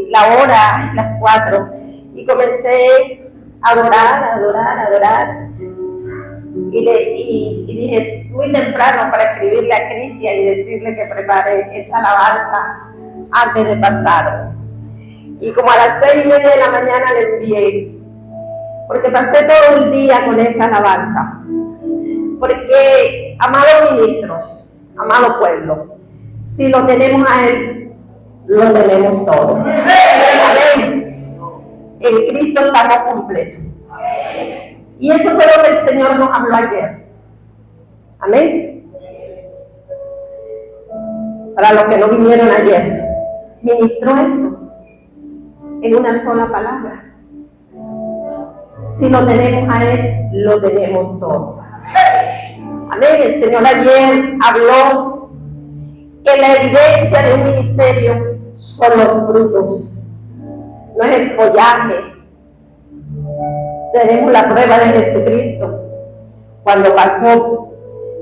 la hora, las 4, y comencé a adorar. Y dije muy temprano para escribirle a Cristian y decirle que prepare esa alabanza antes de pasar. Y como a las 6:30 de la mañana le envié, porque pasé todo el día con esa alabanza. Porque, amados ministros, amado pueblo, si lo tenemos a Él, lo tenemos todo. Amén. En Cristo estamos completos. Y eso fue lo que el Señor nos habló ayer. Amén. Para los que no vinieron ayer, ministró eso en una sola palabra. Si lo tenemos a Él, lo tenemos todo. Amén. El Señor ayer habló que la evidencia de un ministerio son los frutos, no es el follaje. Tenemos la prueba de Jesucristo cuando pasó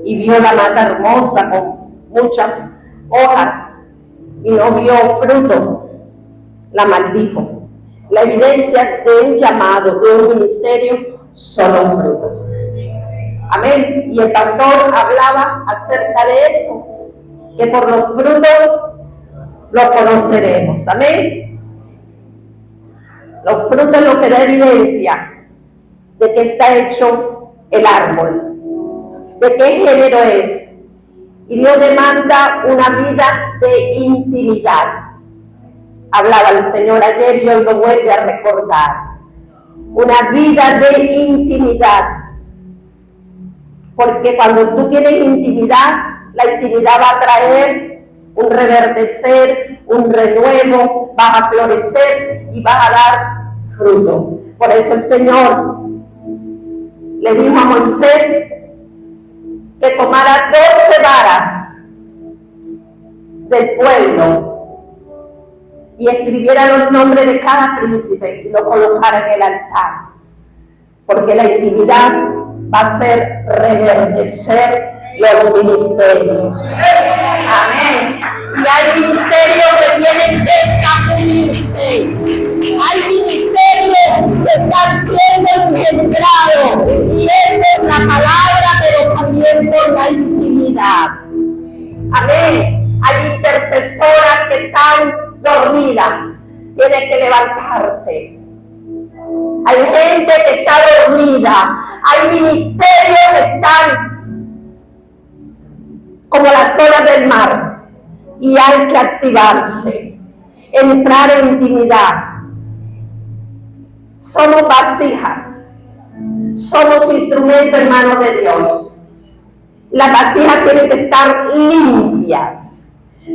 y vio la mata hermosa con muchas hojas y no vio fruto, la maldijo. La evidencia de un llamado, de un ministerio, son los frutos. Amén. Y el pastor hablaba acerca de eso, que por los frutos lo conoceremos. Amén. Los frutos es lo que da evidencia de que está hecho el árbol, de qué género es. Y Dios demanda una vida de intimidad. Hablaba el Señor ayer y hoy lo vuelve a recordar. Una vida de intimidad. Porque cuando tú tienes intimidad, la intimidad va a traer un reverdecer, un renuevo, vas a florecer y vas a dar fruto. Por eso el Señor le dijo a Moisés que tomara 12 varas del pueblo y escribiera los nombres de cada príncipe y lo colocara en el altar, porque la intimidad va a hacer reverdecer los ministerios. Amén. Y hay ministerios que tienen que sacudirse. Hay ministerios que están siendo engendrados. Y esto es la palabra, pero también por la intimidad. Amén. Hay intercesoras que están dormidas. Tienes que levantarte. Hay gente que está dormida. Hay ministerios que están como las olas del mar, y hay que activarse, entrar en intimidad. Somos vasijas, somos instrumentos en manos de Dios. Las vasijas tienen que estar limpias,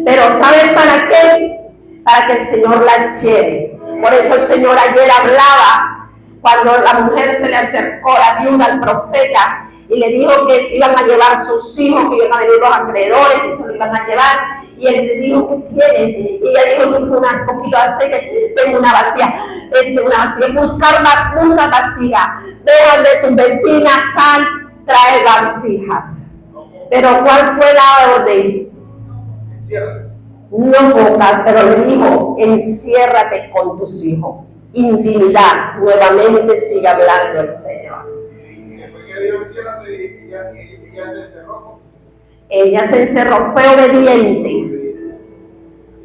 pero ¿saben para qué? Para que el Señor las llene. Por eso el Señor ayer hablaba cuando la mujer se le acercó, la viuda, al profeta, y le dijo que se iban a llevar sus hijos, que iban a venir los acreedores, que se lo iban a llevar. Y él le dijo, ¿qué tiene? Y ella dijo, tengo unas poquitos de aceite, tengo una vacía, buscar más una vacía. Ve de tu vecina, sal, trae vasijas. Pero ¿cuál fue la orden? Enciérrate. No pocas, pero le dijo, enciérrate con tus hijos. Intimidad, nuevamente sigue hablando el Señor. Y después que dijo enciérrate, y ella se encerró. Ella se encerró, fue obediente.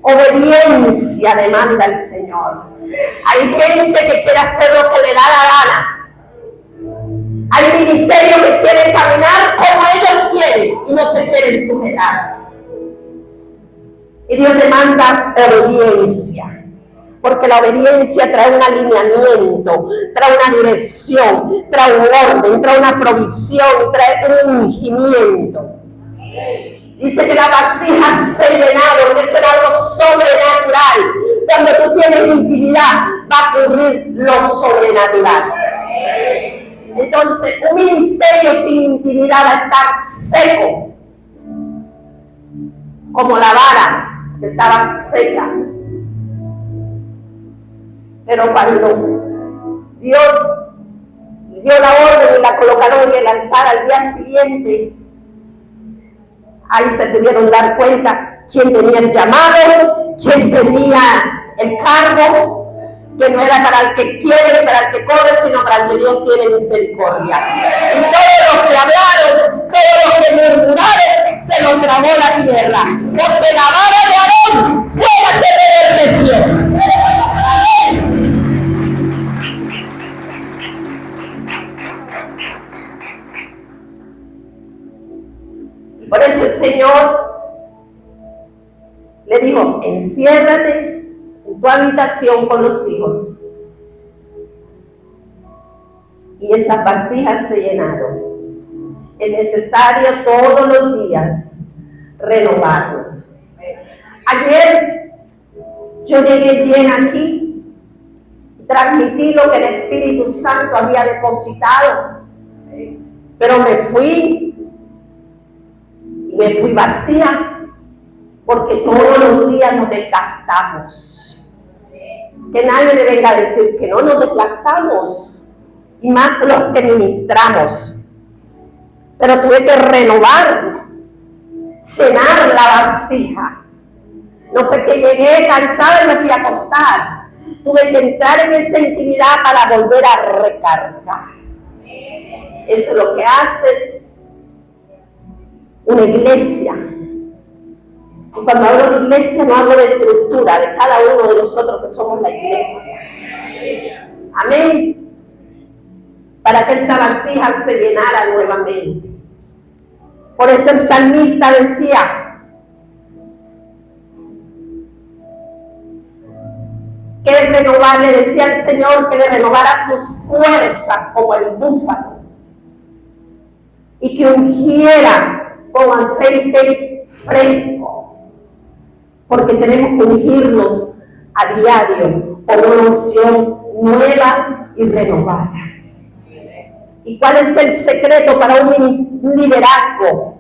Obediencia demanda el Señor. Hay gente que quiere hacer lo que le da la gana. Hay ministerios que quieren caminar como ellos quieren y no se quieren sujetar. Y Dios demanda obediencia. Porque la obediencia trae un alineamiento, trae una dirección, trae un orden, trae una provisión y trae un ungimiento. Dice que las vasijas se llenaron, que eso era algo sobrenatural. Cuando tú tienes intimidad, va a ocurrir lo sobrenatural. Entonces, un ministerio sin intimidad va a estar seco, como la vara que estaba seca. Pero cuando Dios dio la orden y la colocaron en el altar al día siguiente, ahí se pudieron dar cuenta quién tenía el llamado, quién tenía el cargo, que no era para el que quiere, para el que corre, sino para el que Dios tiene misericordia. Y todos los que hablaron, todos los que murmuraron, se los tragó la tierra, porque la vara de Aarón fue la que reverdeció. Por eso el Señor le dijo, enciérrate en tu habitación con los hijos. Y esas vasijas se llenaron. Es necesario todos los días renovarnos. Ayer yo llegué llena aquí, transmití lo que el Espíritu Santo había depositado, pero me fui vacía, porque todos los días nos desgastamos. Que nadie me venga a decir que no nos desgastamos, y más los que ministramos. Pero tuve que renovar, llenar la vasija. No fue que llegué cansada y me fui a acostar. Tuve que entrar en esa intimidad para volver a recargar. Eso es lo que hace una iglesia. Y cuando hablo de iglesia no hablo de estructura, de cada uno de nosotros que somos la iglesia. Amén. Para que esa vasija se llenara nuevamente. Por eso el salmista decía que le decía al Señor que le renovara sus fuerzas como el búfalo y que ungiera con aceite fresco, porque tenemos que ungirnos a diario con una unción nueva y renovada. ¿Y cuál es el secreto para un liderazgo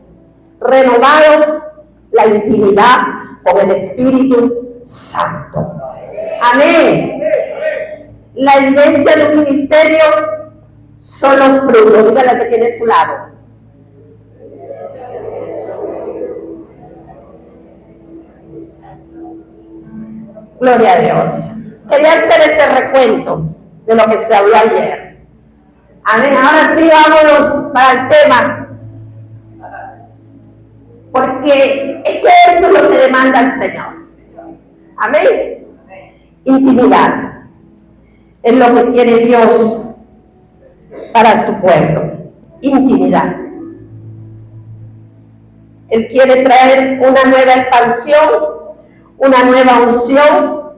renovado? La intimidad con el Espíritu Santo. Amén. La evidencia de un ministerio son los frutos. Dígale al que tiene a su lado. Gloria a Dios. Quería hacer ese recuento de lo que se habló ayer. Amén. Ahora sí, vámonos para el tema. Porque es que eso es lo que demanda el Señor. Amén. Intimidad. Es lo que quiere Dios para su pueblo. Intimidad. Él quiere traer una nueva expansión, una nueva unción,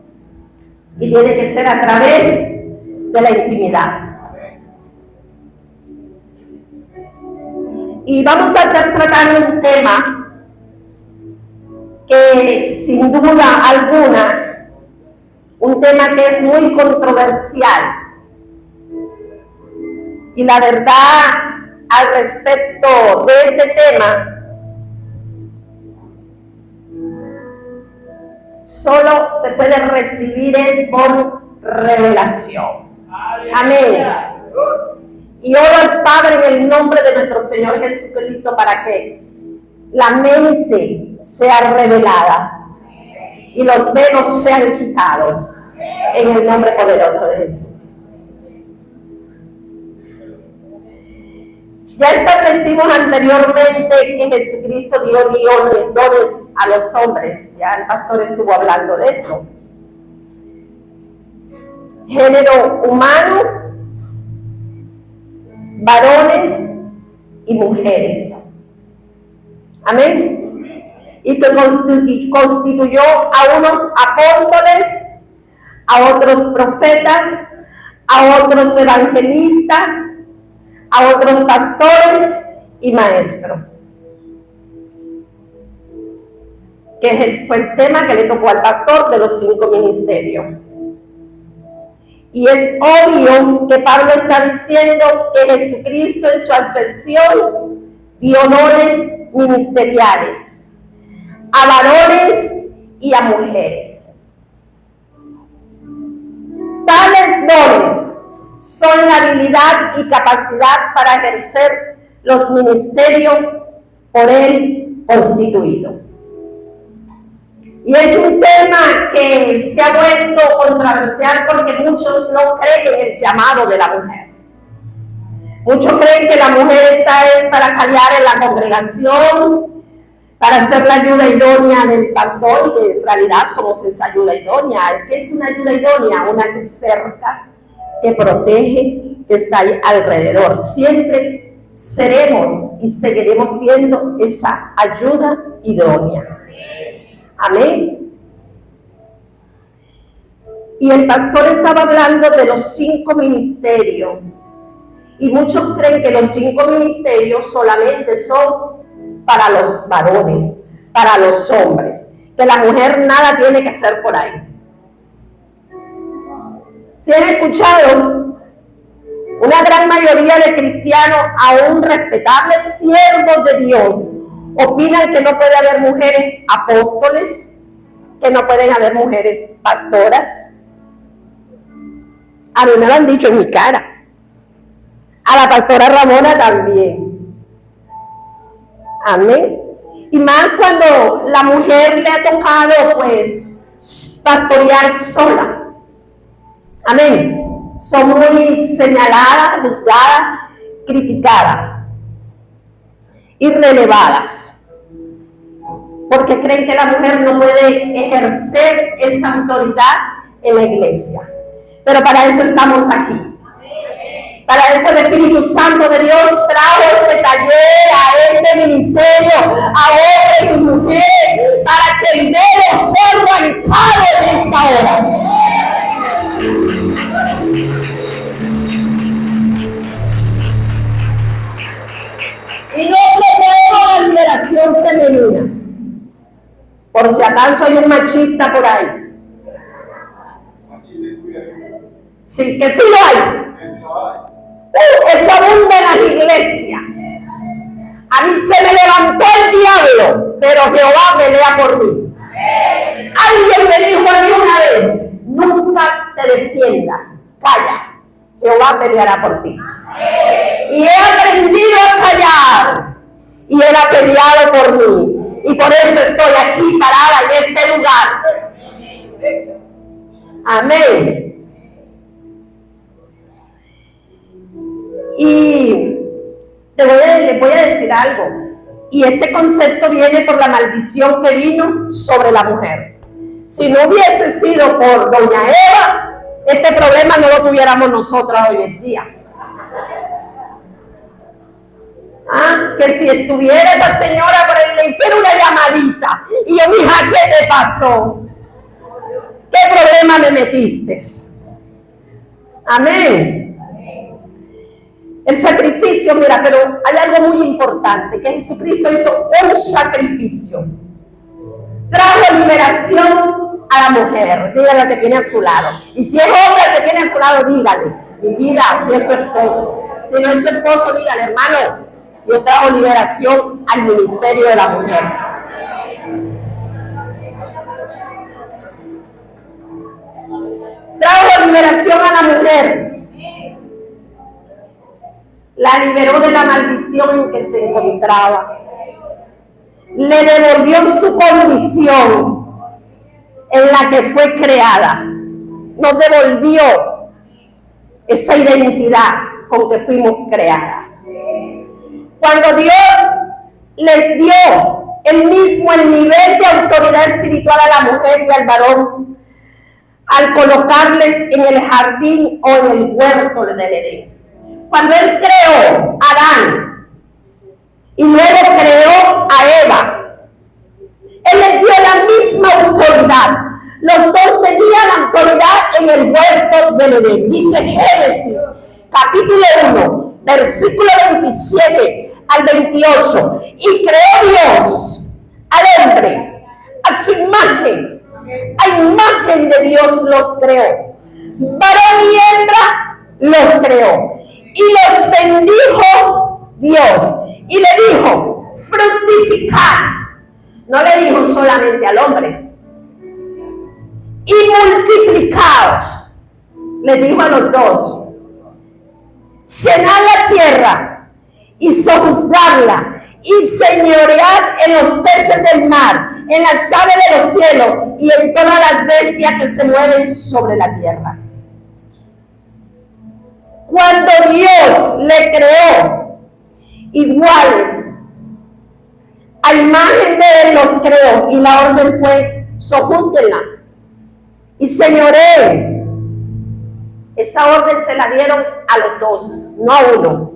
y tiene que ser a través de la intimidad. Y vamos a estar tratando un tema que sin duda alguna, un tema que es muy controversial. Y la verdad al respecto de este tema, solo se puede recibir es por revelación. Amén. Y oro al Padre en el nombre de nuestro Señor Jesucristo para que la mente sea revelada y los velos sean quitados en el nombre poderoso de Jesús. Ya establecimos anteriormente que Jesucristo dio dones a los hombres. Ya el pastor estuvo hablando de eso. Género humano, varones y mujeres. Amén. Y que constituyó a unos apóstoles, a otros profetas, a otros evangelistas, a otros pastores y maestros. Que fue el tema que le tocó al pastor de los 5 ministerios. Y es obvio que Pablo está diciendo que Jesucristo en su ascensión dio dones ministeriales a varones y a mujeres. Tales dones son la habilidad y capacidad para ejercer los ministerios por él constituidos. Y es un tema que se ha vuelto controversial porque muchos no creen en el llamado de la mujer. Muchos creen que la mujer está para callar en la congregación, para ser la ayuda idónea del pastor, y que en realidad somos esa ayuda idónea. ¿Qué es una ayuda idónea? Una que cerca, que protege, que está ahí alrededor. Siempre seremos y seguiremos siendo esa ayuda idónea. Amén. Y el pastor estaba hablando de los 5 ministerios. Y muchos creen que los 5 ministerios solamente son para los varones, para los hombres. Que la mujer nada tiene que hacer por ahí. Si han escuchado, una gran mayoría de cristianos, aún respetables siervos de Dios, opinan que no puede haber mujeres apóstoles, que no pueden haber mujeres pastoras. A mí me lo han dicho en mi cara. A la pastora Ramona también. Amén. Y más cuando la mujer le ha tocado, pues, pastorear sola. Amén. Son muy señaladas, juzgadas, criticadas y relevadas, porque creen que la mujer no puede ejercer esa autoridad en la iglesia. Pero para eso estamos aquí. Para eso el Espíritu Santo de Dios trajo este taller, a este ministerio, a hombres y mujeres, para que el dedo sea arrancado en esta hora. Y no promuevo la liberación femenina. Por si acaso hay un machista por ahí. Sí, que sí lo hay. Eso abunda en las iglesias. A mí se me levantó el diablo, pero Jehová pelea por mí. Alguien me dijo a mí una vez: nunca te defiendas, calla, Jehová peleará por ti. Y he aprendido a callar, y Él ha peleado por mí, y por eso estoy aquí parada en este lugar. Amén. Y les voy a decir algo, y este concepto viene por la maldición que vino sobre la mujer. Si no hubiese sido por doña Eva, este problema no lo tuviéramos nosotras hoy en día. Que si estuviera esa señora, le hiciera una llamadita, y yo, mija, ¿qué te pasó? ¿Qué problema me metiste? Amén. El sacrificio, mira, pero hay algo muy importante, que Jesucristo hizo un sacrificio. Trajo liberación a la mujer. Dígale al que tiene a su lado. Y si es hombre el que tiene a su lado, dígale: mi vida, si es su esposo. Si no es su esposo, dígale: hermano, yo trajo liberación al ministerio de la mujer. Trajo liberación a la mujer. La liberó de la maldición en que se encontraba. Le devolvió su condición en la que fue creada. Nos devolvió esa identidad con que fuimos creadas. Cuando Dios les dio el nivel de autoridad espiritual a la mujer y al varón, al colocarles en el jardín o en el huerto del Edén. Cuando Él creó a Adán y luego creó a Eva, Él les dio la misma autoridad. Los dos tenían autoridad en el huerto del Edén. Dice Génesis, capítulo 1, versículo 27 al 28. Y creó Dios al hombre a su imagen. A imagen de Dios los creó. Varón y hembra los creó. Y los bendijo Dios. Y le dijo: fructificad. No le dijo solamente al hombre. Y multiplicaos. Le dijo a los dos: llenad la tierra y sojuzgadla y señoread en los peces del mar, en las aves de los cielos y en todas las bestias que se mueven sobre la tierra. Cuando Dios le creó iguales, a imagen de Él los creó, y la orden fue: sojúzguenla y señoreen. Esa orden se la dieron a los dos, no a uno.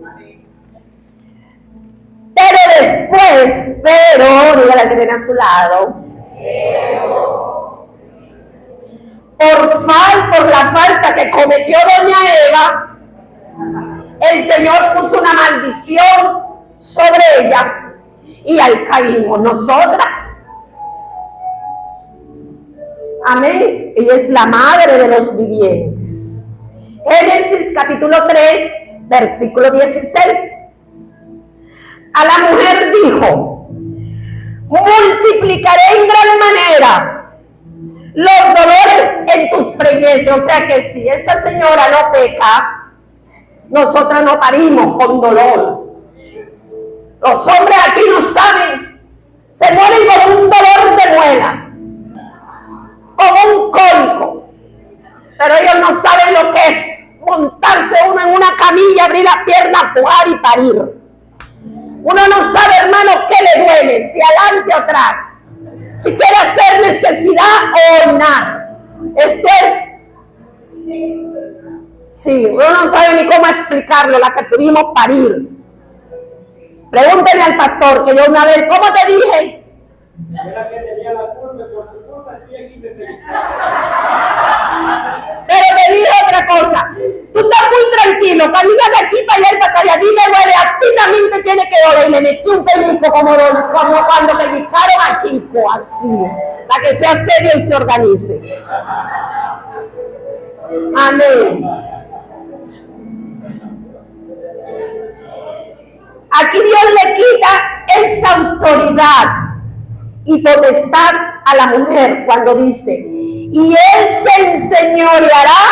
Pero después, dígale al que tiene a su lado, por la falta que cometió doña Eva, el Señor puso una maldición sobre ella y ahí caímos nosotras. Amén. Ella es la madre de los vivientes. Génesis capítulo 3, versículo 16. A la mujer dijo: multiplicaré en gran manera los dolores en tus preñeces. O sea que si esa señora no peca, nosotras no parimos con dolor. Los hombres aquí no saben, se mueren con un dolor de muela, con un cólico, pero ellos no saben lo que es montarse uno en una camilla, abrir la pierna, pujar y parir. Uno no sabe, hermano, qué le duele, si adelante o atrás, si quiere hacer necesidad o orinar. Esto es, sí, uno no sabe ni cómo explicarlo, la que pudimos parir. Pregúntenle al pastor, que yo una vez, ¿cómo te dije? Era que tenía la culpa, por su culpa estoy aquí detenido. Pero te digo otra cosa, tú estás muy tranquilo, camina de aquí para allá y para allá, a mí me duele, a ti también te tiene que doler, y le metí un pellizco como cuando pellizcaron a Kiko, así, para que sea serio y se organice. Amén. Aquí Dios le quita esa autoridad y potestad a la mujer cuando dice: y Él se enseñoreará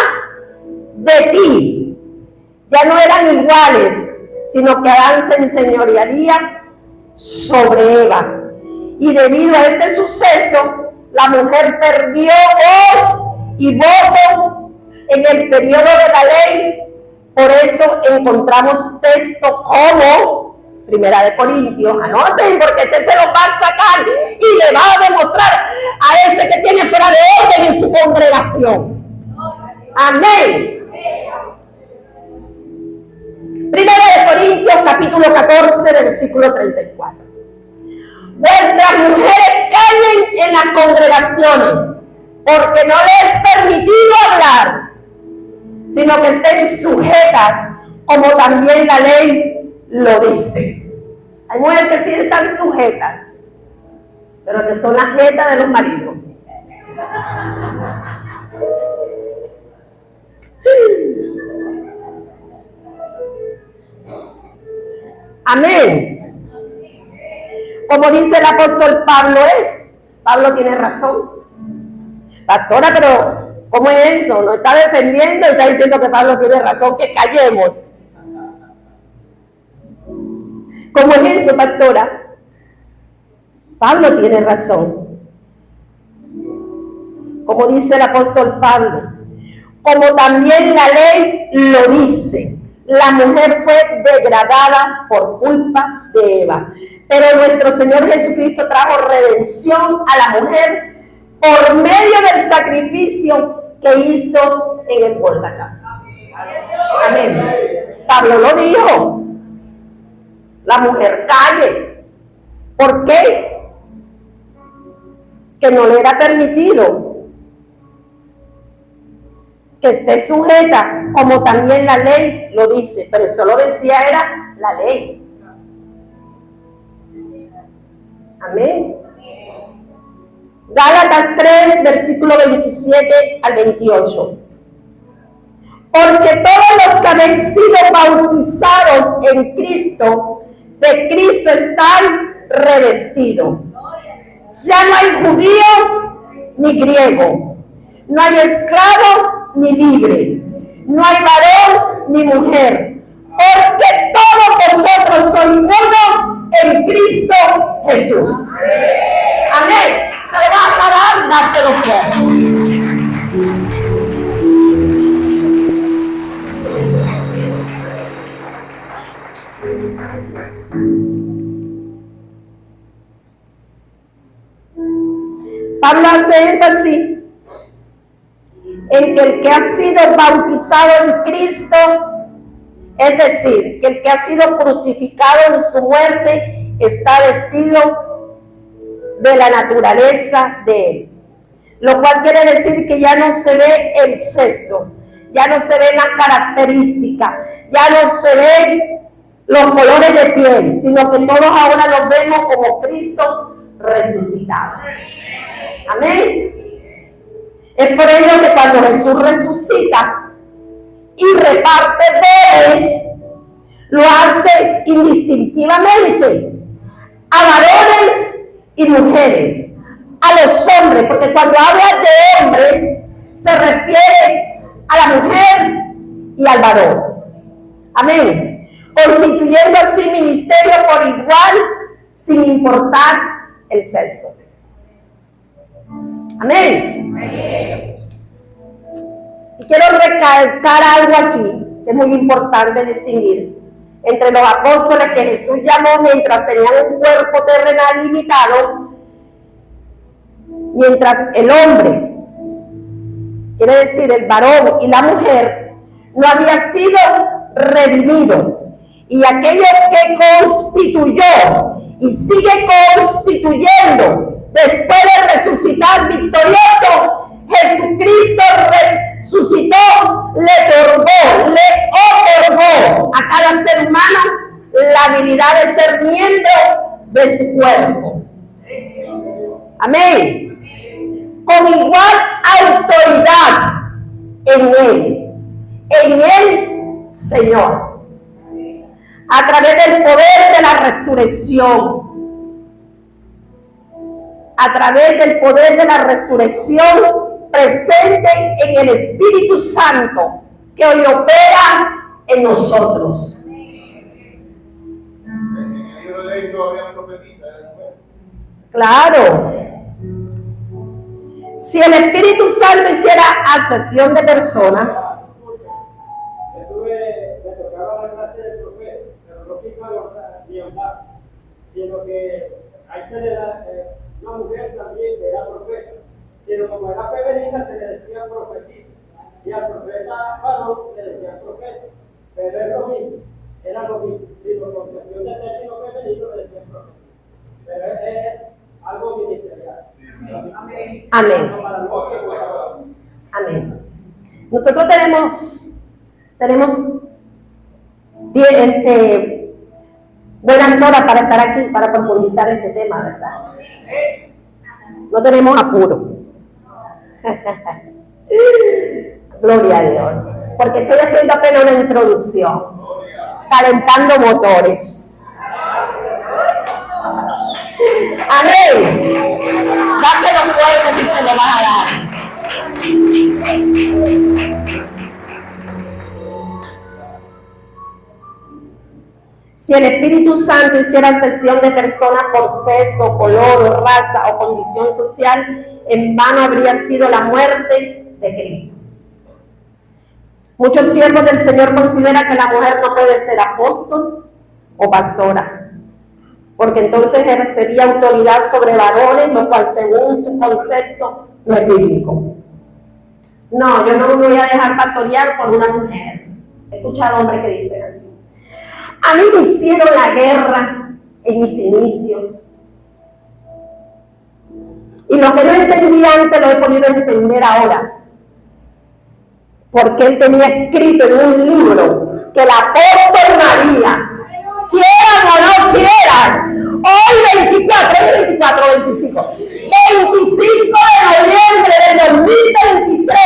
de ti. Ya no eran iguales, sino que Adán se enseñorearía sobre Eva. Y debido a este suceso, la mujer perdió voz y voto en el periodo de la ley. Por eso encontramos texto como Primera de Corintios, anoten, porque este se lo va a sacar y le va a demostrar a ese que tiene fuera de orden en su congregación. Amén. Primera de Corintios, capítulo 14, versículo 34. Vuestras mujeres callen en las congregaciones, porque no les es permitido hablar, sino que estén sujetas, como también la ley lo dice. Hay mujeres que sí están sujetas, pero que son las jetas de los maridos. Amén. Como dice el apóstol Pablo tiene razón. Pastora, pero ¿cómo es eso? Nos está defendiendo y está diciendo que Pablo tiene razón, que callemos. ¿Cómo es eso, pastora? Pablo tiene razón. Como dice el apóstol Pablo, como también la ley lo dice, la mujer fue degradada por culpa de Eva. Pero nuestro Señor Jesucristo trajo redención a la mujer por medio del sacrificio que hizo en el Gólgota. Amén. Pablo lo dijo. La mujer calle. ¿Por qué? Que no le era permitido que esté sujeta, como también la ley lo dice, pero eso lo decía era la ley. Amén. Gálatas 3, versículo 27 al 28. Porque todos los que habéis sido bautizados en Cristo, de Cristo están revestidos. Ya no hay judío ni griego, no hay esclavo ni libre, no hay varón ni mujer, porque todos vosotros sois uno en Cristo Jesús. Amén. Se le va a parar, dáselo fuerte. Pablo hace énfasis en que el que ha sido bautizado en Cristo, es decir, que el que ha sido crucificado en su muerte, está vestido de la naturaleza de él. Lo cual quiere decir que ya no se ve el sexo, ya no se ve la característica, ya no se ven los colores de piel, sino que todos ahora los vemos como Cristo resucitado. Amén. Es por ello que cuando Jesús resucita y reparte dones, lo hace indistintivamente a varones y mujeres, a los hombres, porque cuando habla de hombres se refiere a la mujer y al varón. Amén. Constituyendo así ministerio por igual, sin importar el sexo. Amén. Y quiero recalcar algo aquí que es muy importante distinguir entre los apóstoles que Jesús llamó mientras tenían un cuerpo terrenal limitado, mientras el hombre, quiere decir el varón y la mujer, no había sido redimido. Y aquello que constituyó y sigue constituyendo después de resucitar victorioso, Jesucristo resucitó, le otorgó a cada ser humano la habilidad de ser miembro de su cuerpo. Amén. Con igual autoridad en el Señor. A través del poder de la resurrección. A través del poder de la resurrección presente en el Espíritu Santo que hoy opera en nosotros. Claro. Si el Espíritu Santo hiciera ascensión de personas, me tocaba la clase del profeta, pero no quiso hablar, sino que ahí se le da una mujer también que era profeta, sino como era femenina se le decía profetisa, y al profeta varón le decía profeta, pero es lo mismo, era lo mismo, sino con cuestión de término femenino le decía profeta, pero es algo ministerial. Amén. Amén. Nosotros tenemos buenas horas para estar aquí, para profundizar este tema, ¿verdad? No tenemos apuro. Gloria a Dios. Porque estoy haciendo apenas una introducción, calentando motores. Amén. Dáselo fuerte si se lo va a dar. Si el Espíritu Santo hiciera acepción de personas por sexo, color, o raza o condición social, en vano habría sido la muerte de Cristo. Muchos siervos del Señor consideran que la mujer no puede ser apóstol o pastora, porque entonces ejercería autoridad sobre varones, lo cual según su concepto no es bíblico. No, yo no me voy a dejar pastorear por una mujer. He escuchado hombres que dicen así. A mí me hicieron la guerra en mis inicios. Y lo que no entendí antes lo he podido entender ahora. Porque él tenía escrito en un libro que el apóstol María, quieran o no quieran, hoy 25 de noviembre del 2023,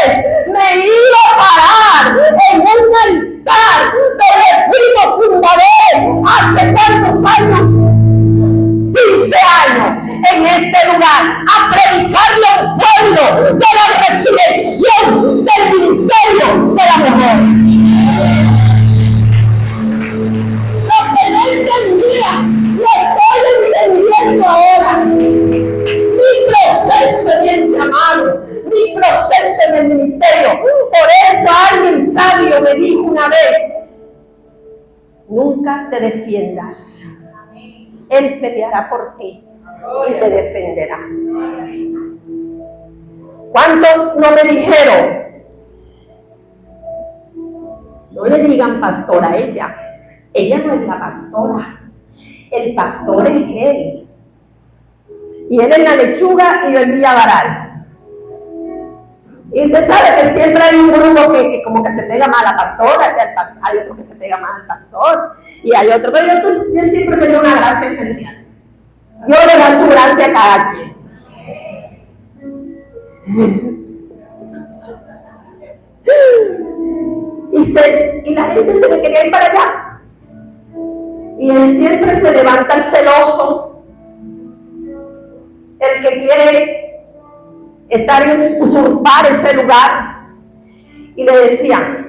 me iba a parar en un altar donde fuimos fundadores hace cuántos años, 15 años, en este lugar, a predicarle al pueblo de la resurrección del ministerio de la mujer. Lo que no entendía, lo vez, nunca te defiendas. Él peleará por ti y te defenderá. ¿Cuántos no me dijeron? No le digan pastor a ella. Ella no es la pastora. El pastor es él. Y él es la lechuga y yo el Villavaral. Y usted sabe que siempre hay un grupo que como que se pega más a la pastora, hay otro que se pega más al pastor, y hay otro, pero yo siempre tengo una gracia especial. Yo le doy su gracia a cada quien. Y la gente se me quería ir para allá. Y él siempre se levanta el celoso, el que quiere usurpar ese lugar. Y le decía,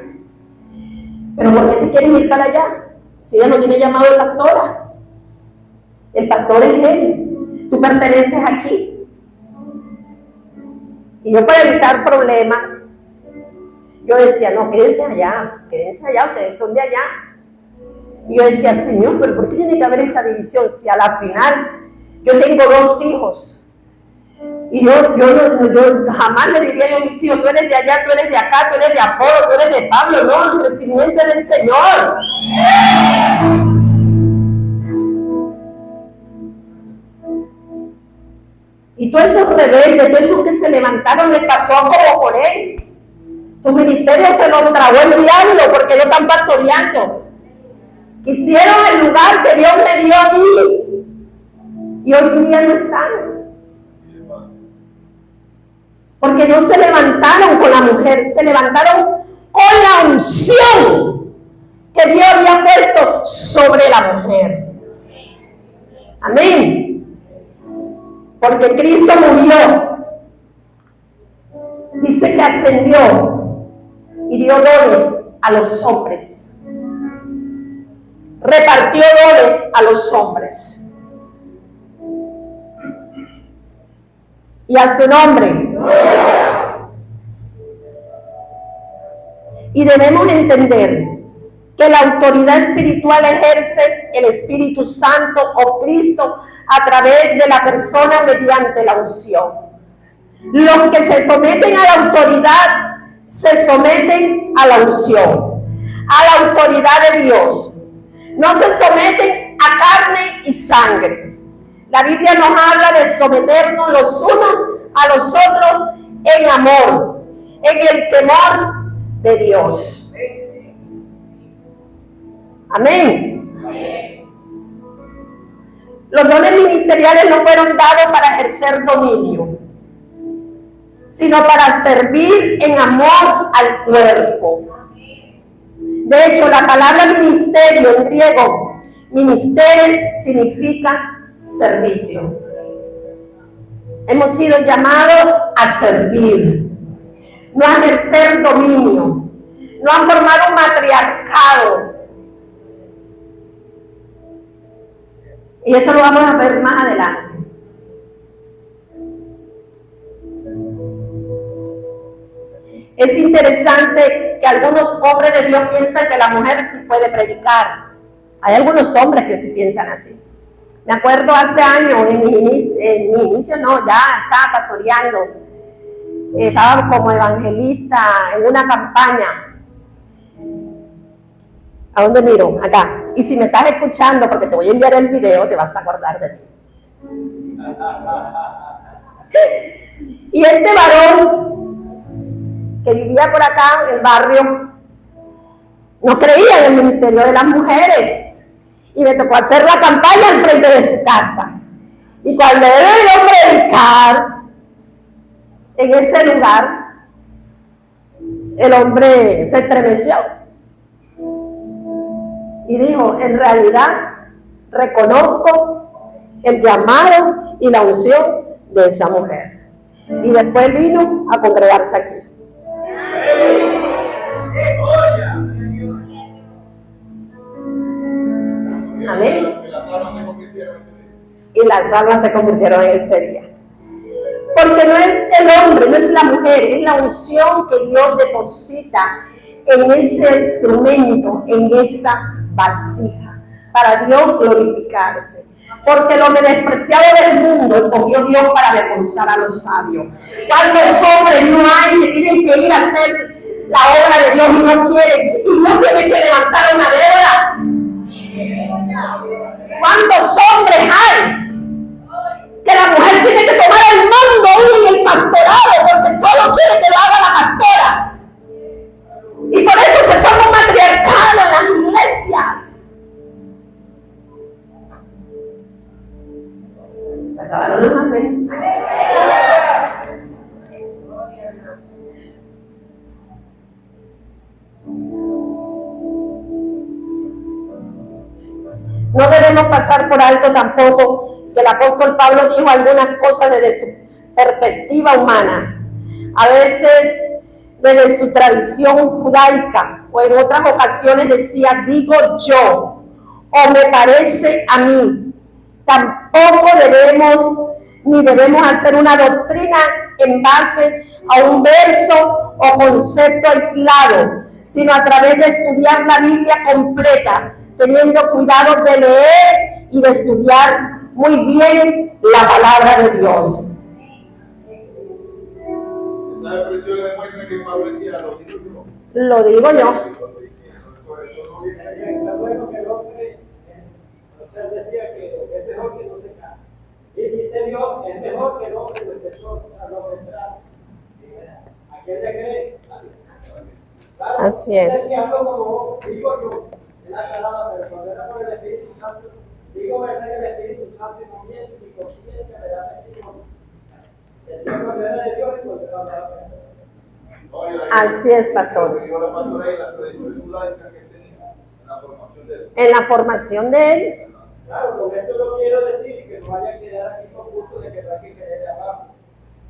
¿pero por qué te quieres ir para allá? Si ella no tiene llamado de pastora. El pastor es él. Tú perteneces aquí. Y yo, para evitar problemas, yo decía, no, quédense allá, ustedes son de allá. Y yo decía, Señor, ¿pero por qué tiene que haber esta división? Si a la final yo tengo 2 hijos. Y yo jamás le diría yo a mis hijos, tú eres de allá, tú eres de acá, tú eres de Apolo, tú eres de Pablo. No, el crecimiento es del Señor. Y todos esos rebeldes, todos esos que se levantaron, le pasó como por él. Su ministerio se lo tragó el diablo porque ellos están pastoreando. Quisieron el lugar que Dios me dio a mí. Y hoy en día no están. Porque no se levantaron con la mujer, se levantaron con la unción que Dios había puesto sobre la mujer. Amén. Porque Cristo murió. Dice que ascendió y dio dones a los hombres. Repartió dones a los hombres. Y a su nombre. Y debemos entender que la autoridad espiritual ejerce el Espíritu Santo o Cristo a través de la persona mediante la unción. Los que se someten a la autoridad se someten a la unción, a la autoridad de Dios. No se someten a carne y sangre. La Biblia nos habla de someternos los unos a los otros en amor, en el temor de Dios. Amén. Los dones ministeriales no fueron dados para ejercer dominio, sino para servir en amor al cuerpo. De hecho, la palabra ministerio en griego, ministeres, significa servicio. Hemos sido llamados a servir, no a ejercer dominio, no a formar un matriarcado. Y esto lo vamos a ver más adelante. Es interesante que algunos hombres de Dios piensan que la mujer sí puede predicar. Hay algunos hombres que sí piensan así. Me acuerdo hace años, en mi inicio no, ya estaba pastoreando. Estaba como evangelista en una campaña. ¿A dónde miro? Acá. Y si me estás escuchando, porque te voy a enviar el video, te vas a acordar de mí. Y este varón que vivía por acá en el barrio no creía en el ministerio de las mujeres. Y me tocó hacer la campaña al frente de su casa. Y cuando él oyó predicar en ese lugar, el hombre se estremeció. Y dijo, en realidad, reconozco el llamado y la unción de esa mujer. Y después vino a congregarse aquí. Amén. Y las almas se convirtieron en ese día. Porque no es el hombre, no es la mujer, es la unción que Dios deposita en ese instrumento, en esa vasija, para Dios glorificarse. Porque lo menospreciado del mundo escogió Dios para avergonzar a los sabios. ¿Cuántos hombres no hay que tienen que ir a hacer la obra de Dios y no quieren? Y Dios tiene que levantar una deuda. ¿Cuántos hombres hay que la mujer tiene que tomar el mando hoy en el pastorado porque todo quiere que lo haga la pastora? Y por eso se forma un matriarcado en las iglesias. Se acabaron los amén. No debemos pasar por alto tampoco que el apóstol Pablo dijo algunas cosas desde su perspectiva humana, a veces desde su tradición judaica, o en otras ocasiones decía, digo yo, o me parece a mí. Tampoco debemos hacer una doctrina en base a un verso o concepto aislado, sino a través de estudiar la Biblia completa, teniendo cuidado de leer y de estudiar muy bien la palabra de Dios. Esa expresión demuestra que Pablo decía lo digo yo. Lo digo yo. Él decía que es mejor que no se case. Y dice Dios, es mejor que el hombre no se trate. ¿A quién le cree? Claro, así es. Decíando como digo yo, en la palabra, pero cuando era por el Espíritu Santo, digo verdad que el Espíritu Santo y mi conciencia me da testimonio. Decía cuando era de Dios y cuando era de la persona. Así es, pastor. En la formación de él. Claro, con esto no quiero decir que no vaya a quedar aquí con gusto de que no hay que querer abajo.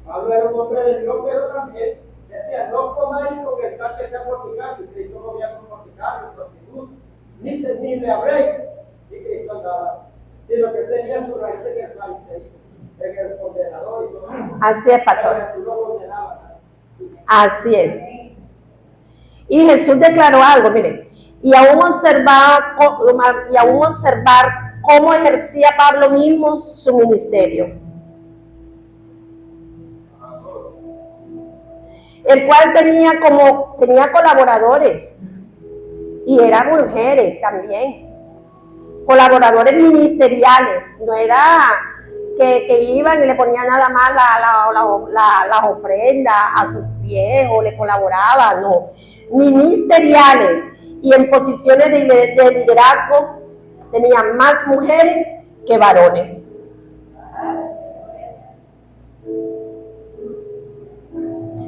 Pablo era un hombre de Dios, pero también decía, no comáis con el tal que sea fornicario, y Cristo no había con fornicario, prostituto, ni le habréis, y Cristo andaba, sino que tenía su raíz en el fariseísmo, en el condenador y todo. Así es, pastor. Jesús lo condenaba. Así es. Y Jesús declaró algo, miren, y aún observar cómo ejercía Pablo mismo su ministerio, el cual tenía colaboradores, y eran mujeres también, colaboradores ministeriales. No era que iban y le ponían nada más la ofrenda a sus pies o le colaboraban, no, ministeriales, y en posiciones de liderazgo tenían más mujeres que varones.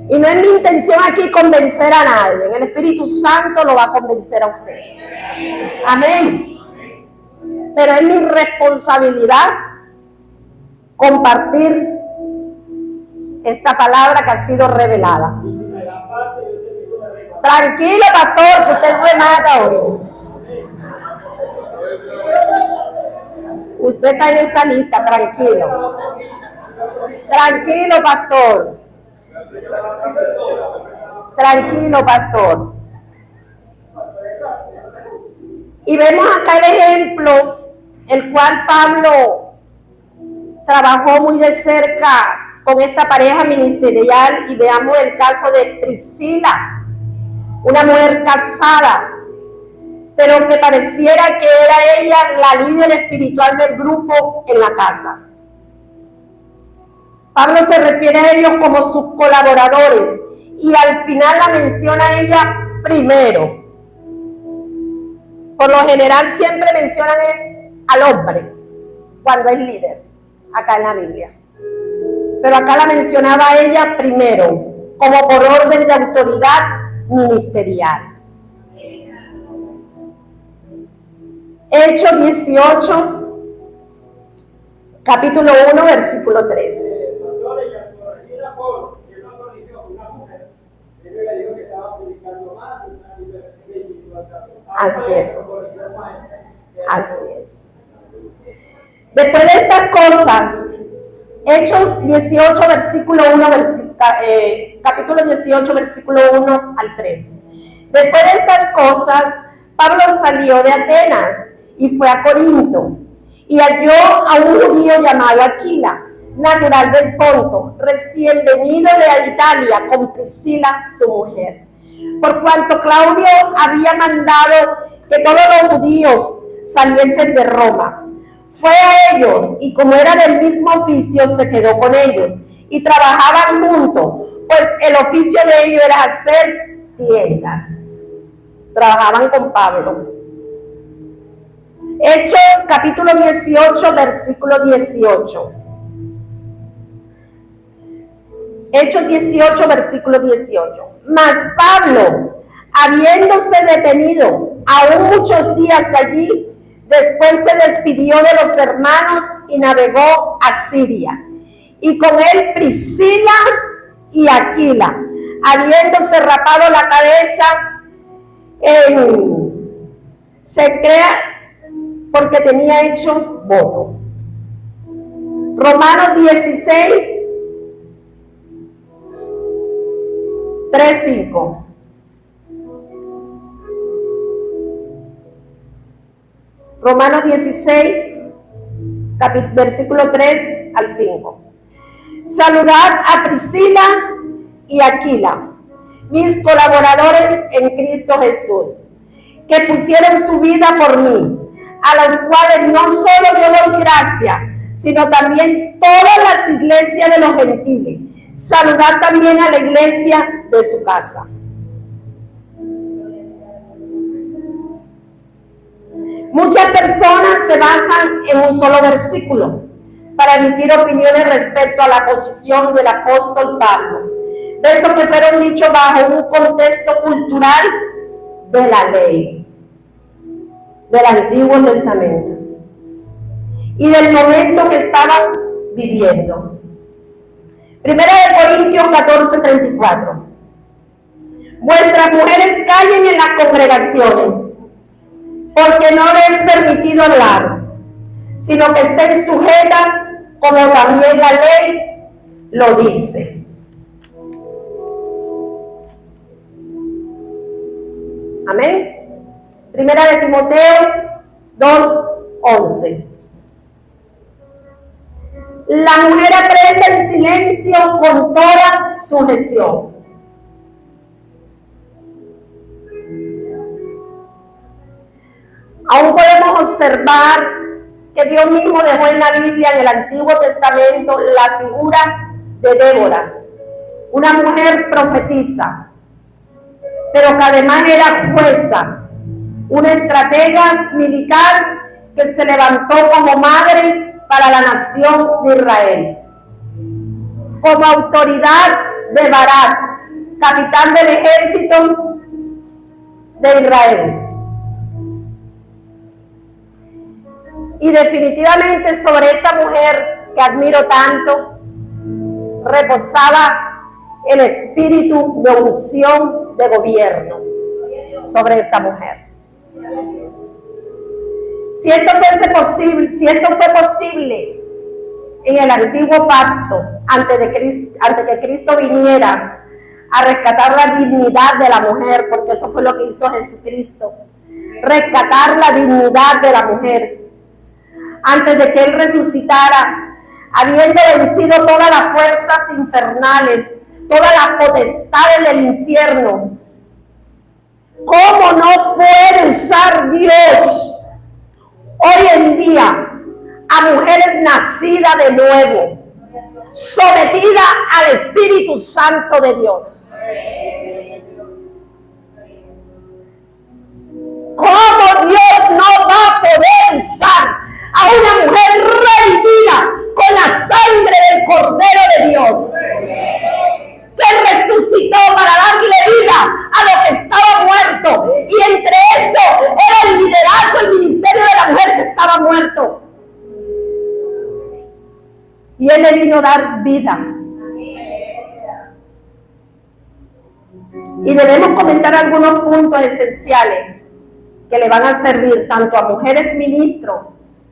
Y no es mi intención aquí convencer a nadie, el Espíritu Santo lo va a convencer a usted. Amén. Pero es mi responsabilidad compartir esta palabra que ha sido revelada. Tranquilo, pastor, que usted remata hoy. Usted está en esa lista, tranquilo. Tranquilo, pastor. Tranquilo, pastor. Y vemos acá el ejemplo, el cual Pablo trabajó muy de cerca con esta pareja ministerial, y veamos el caso de Priscila, una mujer casada, pero que pareciera que era ella la líder espiritual del grupo en la casa. Pablo se refiere a ellos como sus colaboradores y al final la menciona a ella primero. Por lo general siempre mencionan al hombre cuando es líder, acá en la Biblia. Pero acá la mencionaba a ella primero, como por orden de autoridad ministerial. Hechos 18, capítulo 1, versículo 3. Así es. Así es. Después de estas cosas, Hechos 18, versículo 1, capítulo 18, versículo 1 al 3. Después de estas cosas, Pablo salió de Atenas y fue a Corinto, y halló a un judío llamado Aquila, natural del Ponto, recién venido de Italia, con Priscila su mujer. Por cuanto Claudio había mandado que todos los judíos saliesen de Roma, fue a ellos, y como era del mismo oficio, se quedó con ellos, y trabajaban juntos, pues el oficio de ellos era hacer tiendas. Trabajaban con Pablo. Hechos capítulo 18, versículo 18. Hechos 18, versículo 18. Mas Pablo, habiéndose detenido aún muchos días allí, después se despidió de los hermanos y navegó a Siria. Y con él Priscila y Aquila, habiéndose rapado la cabeza, se crea porque tenía hecho voto. Romanos 16, 3, 5. Romanos 16, versículo 3 al 5. Saludad a Priscila y Aquila, mis colaboradores en Cristo Jesús, que pusieron su vida por mí, a las cuales no solo yo doy gracia, sino también todas las iglesias de los gentiles. Saludad también a la iglesia de su casa. Muchas personas se basan en un solo versículo para emitir opiniones respecto a la posición del apóstol Pablo, versos que fueron dichos bajo un contexto cultural de la ley del Antiguo Testamento y del momento que estaban viviendo. Primera de Corintios 14, 34. Vuestras mujeres callen en las congregaciones, porque no les es permitido hablar, sino que estén sujetas, como también la ley lo dice. Amén. Primera de Timoteo 2:11. La mujer aprende en silencio con toda sujeción. Aún podemos observar que Dios mismo dejó en la Biblia, en el Antiguo Testamento, la figura de Débora, una mujer profetisa, pero que además era jueza, una estratega militar que se levantó como madre para la nación de Israel, como autoridad de Barak, capitán del ejército de Israel. Y definitivamente sobre esta mujer que admiro tanto, reposaba el espíritu de unción de gobierno sobre esta mujer. Si esto fue posible en el antiguo pacto, antes que Cristo viniera a rescatar la dignidad de la mujer, porque eso fue lo que hizo Jesucristo, rescatar la dignidad de la mujer, antes de que Él resucitara, habiendo vencido todas las fuerzas infernales, todas las potestades del infierno. ¿Cómo no puede usar Dios hoy en día a mujeres nacidas de nuevo, sometidas al Espíritu Santo de Dios? ¿Cómo Dios no va a poder usar a una mujer redimida con la sangre del Cordero de Dios, que resucitó para darle vida a lo que estaba muerto? Y entre eso era el liderazgo, el ministerio de la mujer que estaba muerto. Y Él le vino a dar vida. Y debemos comentar algunos puntos esenciales que le van a servir tanto a mujeres ministros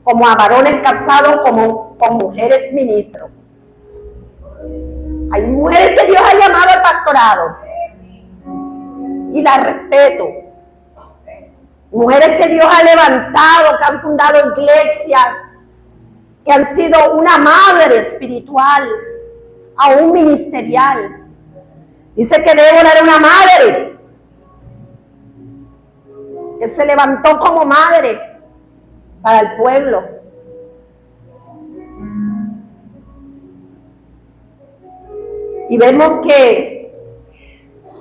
como a varones casados, como con mujeres ministros. Hay mujeres que Dios ha llamado al pastorado. y las respeto. Mujeres que Dios ha levantado, que han fundado iglesias, que han sido una madre espiritual, aún ministerial. Dice que Débora era una madre, que se levantó como madre para el pueblo. Y vemos que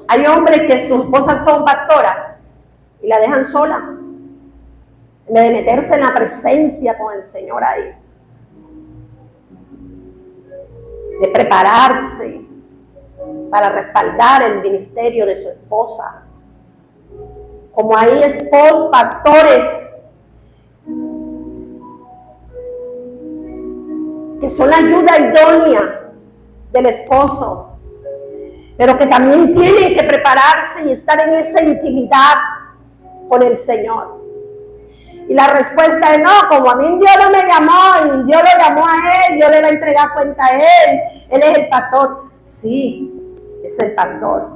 hay hombres que sus esposas son pastoras y la dejan sola, en vez de meterse en la presencia con el Señor ahí, de prepararse para respaldar el ministerio de su esposa. Como hay pastores que son la ayuda idónea del esposo, pero que también tienen que prepararse y estar en esa intimidad con el Señor. Y la respuesta es no, como a mí Dios no me llamó, y Dios lo llamó a él, yo le voy a entregar cuenta a él es el pastor. Sí, es el pastor,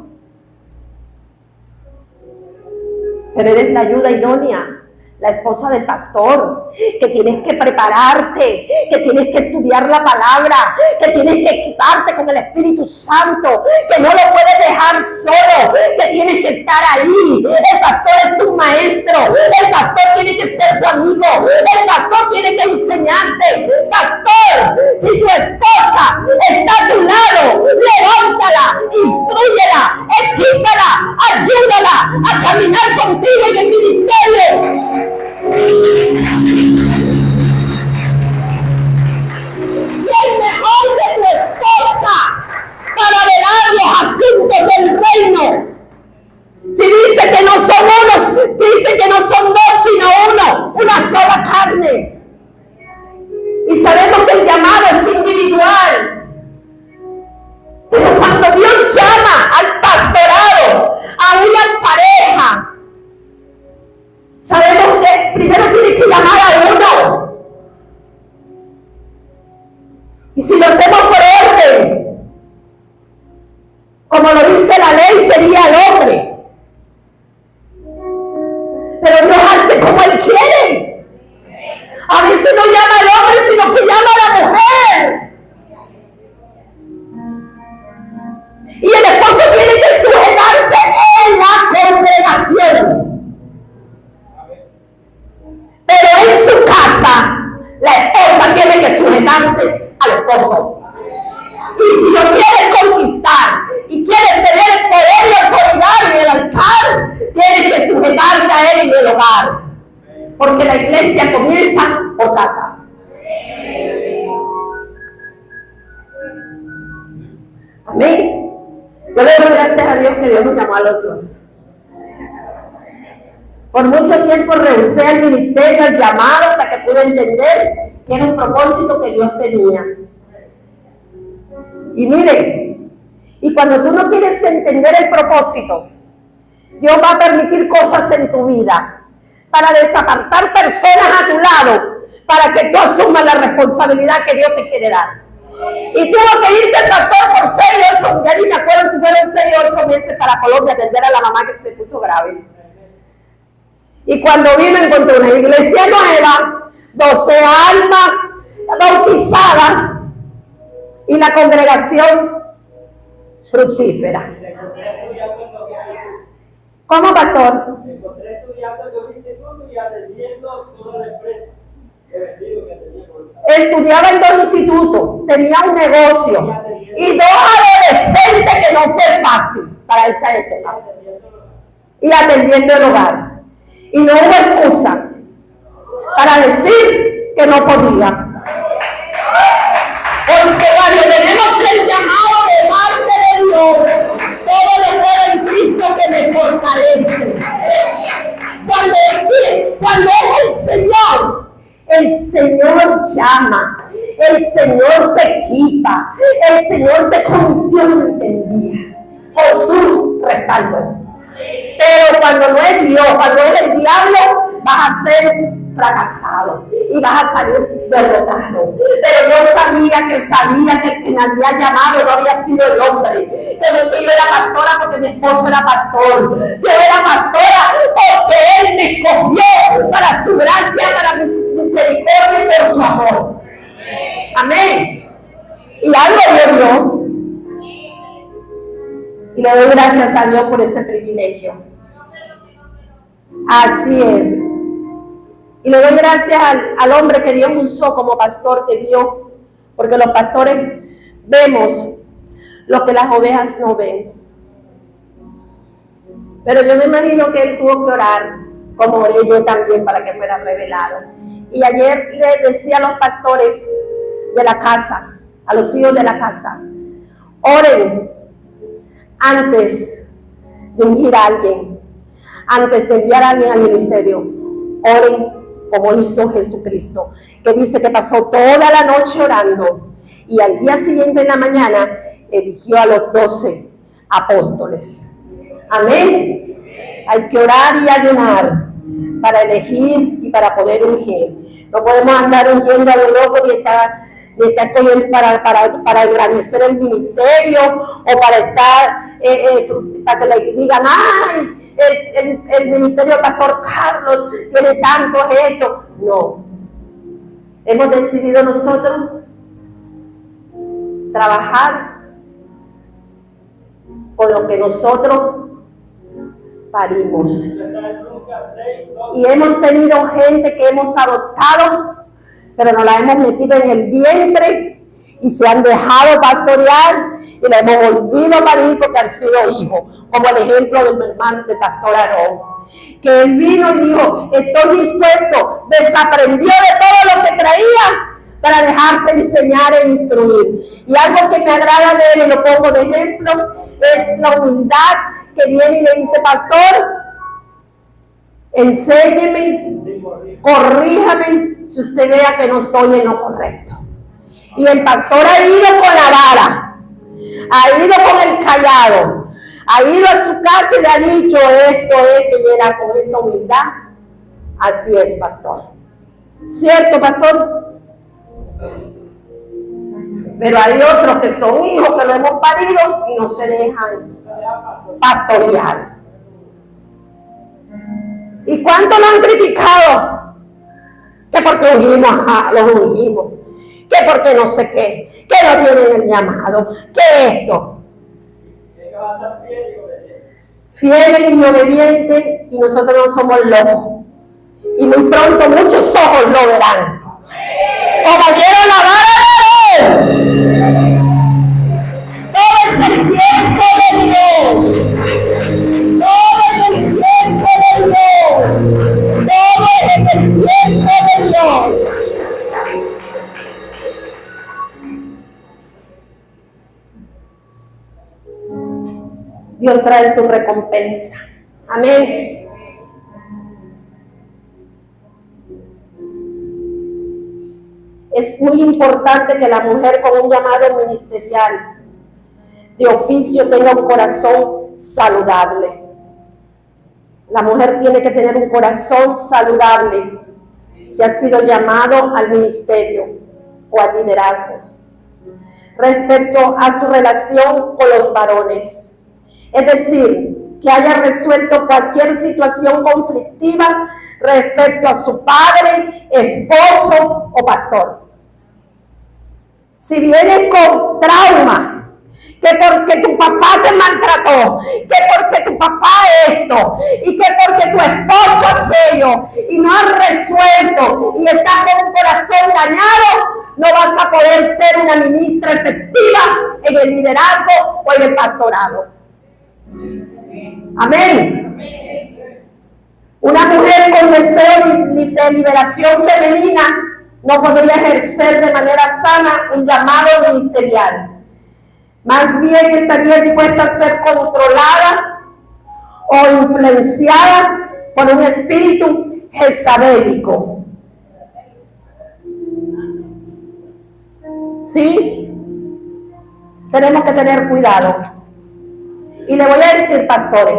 pero eres la ayuda idónea, la esposa del pastor, que tienes que prepararte, que tienes que estudiar la palabra, que tienes que equiparte con el Espíritu Santo, que no lo puedes dejar solo, que tienes que estar ahí. El pastor es un maestro, el pastor tiene que ser tu amigo, el pastor tiene que enseñarte. Pastor, si tu esposa está a tu lado, levántala, instrúyela, equípala, ayúdala a caminar contigo en el ministerio. Y el mejor de tu esposa para velar los asuntos del reino. Si dice que no son unos, dice que no son dos sino uno, una sola carne. Y sabemos que el llamado es individual. Pero cuando Dios llama al pastorado, a una pareja, sabemos que primero tiene que llamar a uno. Y si lo hacemos por orden, como lo dice la ley, sería el hombre. Pero Dios hace como Él quiere. A veces no llama al hombre, sino que llama a la mujer. Y el esposo tiene que sujetarse en la congregación. Pero en su casa, la esposa tiene que sujetarse al esposo. Y si lo quieres conquistar y quieres tener poder y autoridad en el altar, tienes que sujetarte a él en el hogar. Porque la iglesia comienza por casa. Amén. Yo le doy gracias a Dios que Dios nos llamó a los dos. Por mucho tiempo rehusé el ministerio, el llamado, hasta que pude entender que era un propósito que Dios tenía. Y miren, y cuando tú no quieres entender el propósito, Dios va a permitir cosas en tu vida para desapartar personas a tu lado, para que tú asumas la responsabilidad que Dios te quiere dar. Y tuvo que irse el pastor por 6 o 8, ya ni me acuerdo si fueron 6 o 8 meses para Colombia a atender a la mamá que se puso grave. Y cuando vino encontró una iglesia nueva, 12 almas bautizadas y la congregación fructífera. ¿Cómo, pastor? Encontré estudiando en un instituto y atendiendo toda la empresa. Estudiaba en 2 institutos, tenía un negocio y 2 adolescentes que no fue fácil para esa época. Y atendiendo el hogar. Y no hubo excusa para decir que no podía. Porque cuando tenemos el llamado de parte de Dios, todo lo puedo en Cristo que me fortalece. Cuando es el Señor llama, el Señor te equipa, el Señor te comisiona y te envía por su respaldo. Pero cuando no es Dios, cuando es el diablo, vas a ser fracasado. y vas a salir derrotado. Pero yo sabía que quien me había llamado no había sido el hombre. Que yo era pastora porque mi esposo era pastor. Yo era pastora porque él me escogió para su gracia, para mi misericordia y por su amor. Amén. Y algo dio Dios. Y le doy gracias a Dios por ese privilegio. Así es. Y le doy gracias al hombre que Dios usó como pastor, que vio, porque los pastores vemos lo que las ovejas no ven. Pero yo me imagino que él tuvo que orar, como oré yo también, para que fuera revelado. Y ayer le decía a los pastores de la casa, a los hijos de la casa, oren antes de ungir a alguien, antes de enviar a alguien al ministerio. Oren como hizo Jesucristo, que dice que pasó toda la noche orando y al día siguiente en la mañana eligió a los 12 apóstoles. Amén. Hay que orar y ayunar para elegir y para poder ungir. No podemos andar ungiendo a lo loco ni estar cogiendo para engrandecer el ministerio o para estar, para que le digan, ay, el ministerio del pastor Carlos tiene tantos hechos. No. Hemos decidido nosotros trabajar con lo que nosotros parimos. Y hemos tenido gente que hemos adoptado, pero nos la hemos metido en el vientre y se han dejado pastorear y la hemos volvido a parir porque han sido hijos, como el ejemplo de mi hermano, de pastor Aarón, que él vino y dijo, estoy dispuesto, desaprendió de todo lo que traía para dejarse enseñar e instruir. Y algo que me agrada de él, y lo pongo de ejemplo, es la humildad que viene y le dice, pastor, enséñeme, corríjame si usted vea que no estoy en lo correcto. Y el pastor ha ido con la vara, ha ido con el callado, ha ido a su casa y le ha dicho esto, y él con esa humildad. Así es, pastor. ¿Cierto, pastor? Pero hay otros que son hijos que lo hemos parido y no se dejan pastorear. ¿Y cuánto lo han criticado? Que porque los ungimos, que porque no sé qué, que no tienen el llamado, que esto. Fieles y obedientes, y nosotros no somos locos. Y muy pronto muchos ojos lo verán. Como vieron la vara de Dios. Todo es el tiempo de Dios. Todo es el tiempo de Dios. Todo es el tiempo de Dios. Dios trae su recompensa. Amén. Es muy importante que la mujer con un llamado ministerial de oficio tenga un corazón saludable. La mujer tiene que tener un corazón saludable si ha sido llamado al ministerio o al liderazgo. Respecto a su relación con los varones, es decir, que haya resuelto cualquier situación conflictiva respecto a su padre, esposo o pastor. Si viene con trauma, que porque tu papá te maltrató, que porque tu papá esto, y que porque tu esposo aquello, y no has resuelto, y estás con un corazón dañado, no vas a poder ser una ministra efectiva en el liderazgo o en el pastorado. Amén. Una mujer con deseo de liberación femenina no podría ejercer de manera sana un llamado ministerial. Más bien estaría dispuesta a ser controlada o influenciada por un espíritu jezabélico. ¿Sí? Tenemos que tener cuidado. Y le voy a decir, pastores,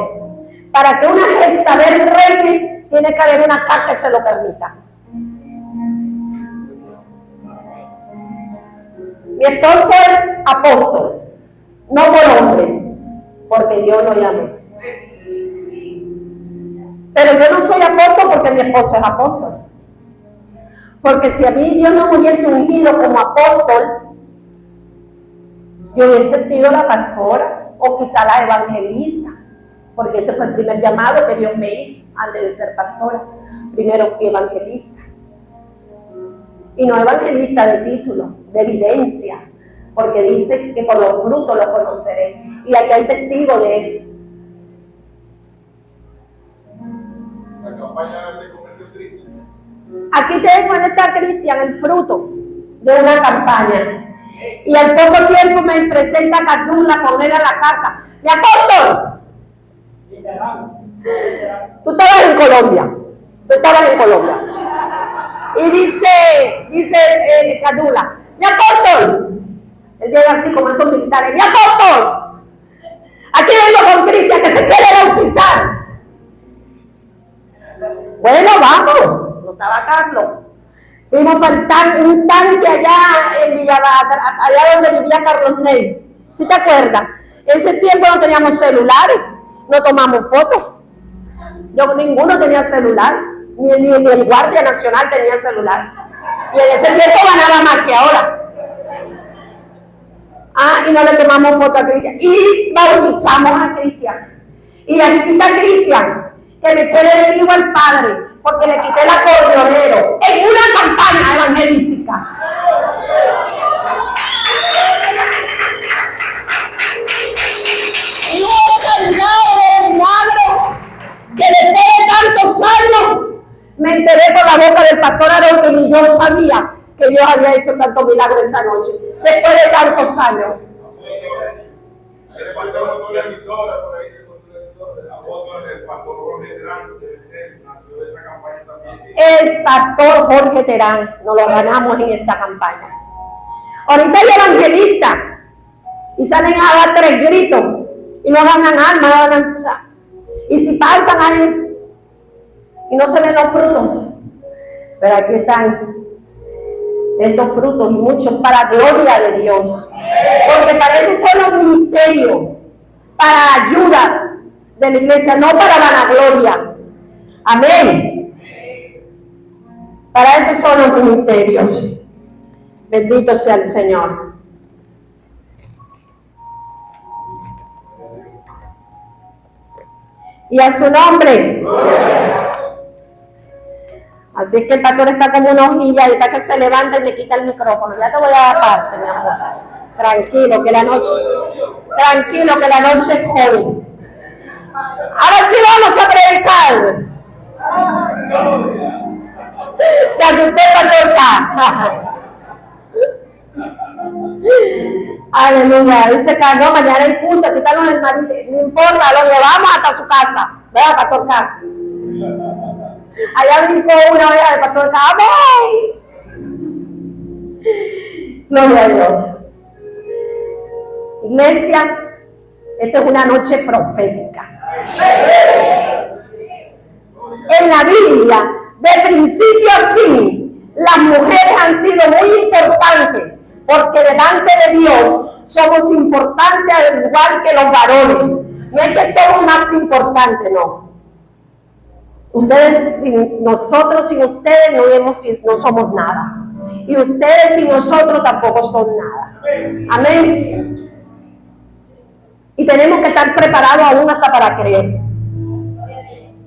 para que una Jezabel reine, tiene que haber una acá que se lo permita. Mi esposo es apóstol, no por hombres, porque Dios lo llamó. Pero yo no soy apóstol porque mi esposo es apóstol. Porque si a mí Dios no me hubiese ungido como apóstol, yo hubiese sido la pastora o quizá la evangelista, porque ese fue el primer llamado que Dios me hizo antes de ser pastora. Primero fui evangelista. Y no evangelista de título, de evidencia, porque dice que por los frutos los conoceré. Y aquí hay testigo de eso. La campaña se convirtió en triste. Aquí tengo en esta Cristian el fruto de una campaña. Y al poco tiempo me presenta a Cardula con él a la casa. ¡Mi apóstol! Tú estabas en Colombia. Y dice Cardula, ¡mi apóstol! Él llega así como esos militares. ¡Mi apóstol! Aquí vengo con Cristian que se quiere bautizar. Bueno, vamos. No estaba Carlos. Fuimos para un tanque allá en allá donde vivía Carlos Ney. ¿Sí te acuerdas? En ese tiempo no teníamos celulares, no tomamos fotos. Ninguno tenía celular, ni el Guardia Nacional tenía celular. Y en ese tiempo ganaba más que ahora. Y no le tomamos foto a Cristian. Y bautizamos a Cristian. Y aquí está Cristian, que me eché el enemigo al padre, porque le quité el acordeonero en una campaña evangelística. Y un milagro que después de tantos años me enteré por la boca del pastor Aarón que ni yo sabía que Dios había hecho tantos milagros esa noche, después de tantos años. Le pasamos con la emisora, por ahí se encontró la emisora. La foto del pastor Jorge Terán, nació de esa campaña también. El pastor Jorge Terán, nos lo ganamos en esa campaña. Ahorita hay evangelistas y salen a dar 3 gritos y no ganan alma, no ganan, o sea, y si pasan ahí y no se ven los frutos, pero aquí están estos frutos y muchos para gloria de Dios, porque para eso son los ministerios, para ayuda de la iglesia, no para vanagloria. Amén. Para eso son los ministerios. Bendito sea el Señor. Y a su nombre. Así es que el pastor está como una hojilla y está que se levanta y me quita el micrófono. Ya te voy a dar parte, mi amor. Tranquilo, que la noche es joven. Ahora sí vamos a predicar. Se asustó el pastor. Aleluya. Dice que no, mañana hay punto, aquí están los hermanitos. No importa, lo llevamos hasta su casa. Vea, pastor K. Allá brincó una oreja del pastor K. ¡Amén! Gloria a Dios. Iglesia, esta es una noche profética. En la Biblia, de principio a fin, las mujeres han sido muy importantes, porque delante de Dios somos importantes al igual que los varones. No es que somos más importantes, no. Ustedes, nosotros sin ustedes no somos nada. Y ustedes sin nosotros tampoco son nada. Amén. Y tenemos que estar preparados aún hasta para creer.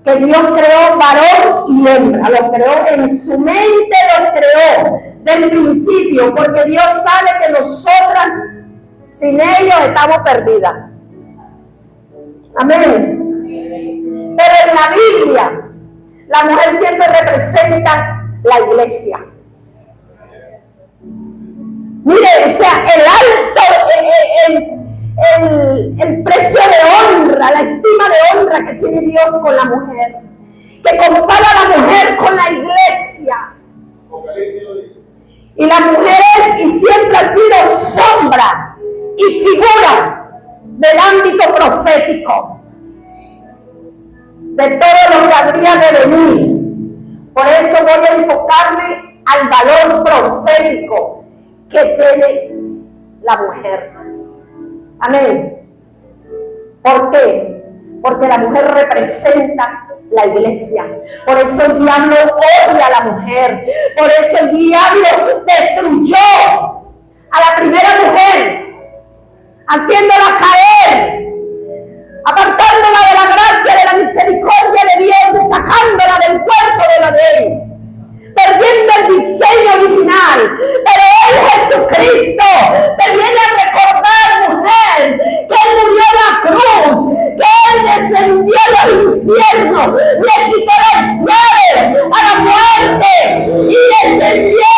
Que Dios creó varón y hembra, los creó en su mente, los creó del principio, porque Dios sabe que nosotras sin ellos estamos perdidas. Amén. Pero en la Biblia, la mujer siempre representa la iglesia. Mire, o sea, el precio de honra, la estima de honra que tiene Dios con la mujer, que compara a la mujer con la iglesia. Y la mujer es y siempre ha sido sombra y figura del ámbito profético, de todo lo que habría de venir. Por eso voy a enfocarme al valor profético que tiene la mujer. Amén. ¿Por qué? Porque la mujer representa la iglesia. Por eso el diablo odia a la mujer. Por eso el diablo destruyó a la primera mujer, haciéndola caer, apartándola de la gracia, de la misericordia de Dios y sacándola del cuerpo del Edén, perdiendo el diseño original. Pero hoy Jesucristo te viene a recordar, mujer, que Él murió en la cruz, que Él descendió al infierno, le quitó las llaves a la muerte y descendió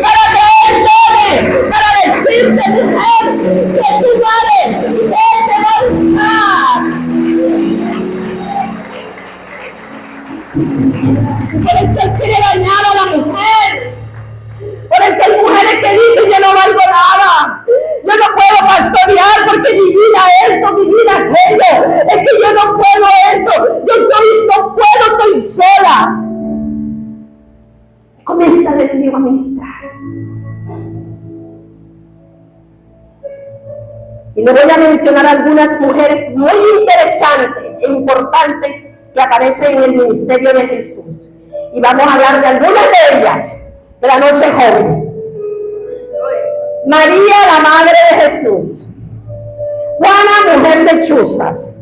para traerte, para decirte, mujer, que tú vales, Él te va a usar. Por eso Él quiere dañar a la mujer. Por eso hay mujeres que dicen: yo no valgo nada, yo no puedo pastorear porque mi vida esto, mi vida aquello, es que yo no puedo esto, no puedo, estoy sola. Comienza el enemigo a ministrar. Y le voy a mencionar algunas mujeres muy interesantes e importantes que aparecen en el ministerio de Jesús. Y vamos a hablar de algunas de ellas, de la noche joven. María, la madre de Jesús. Juana, mujer de Chuzas.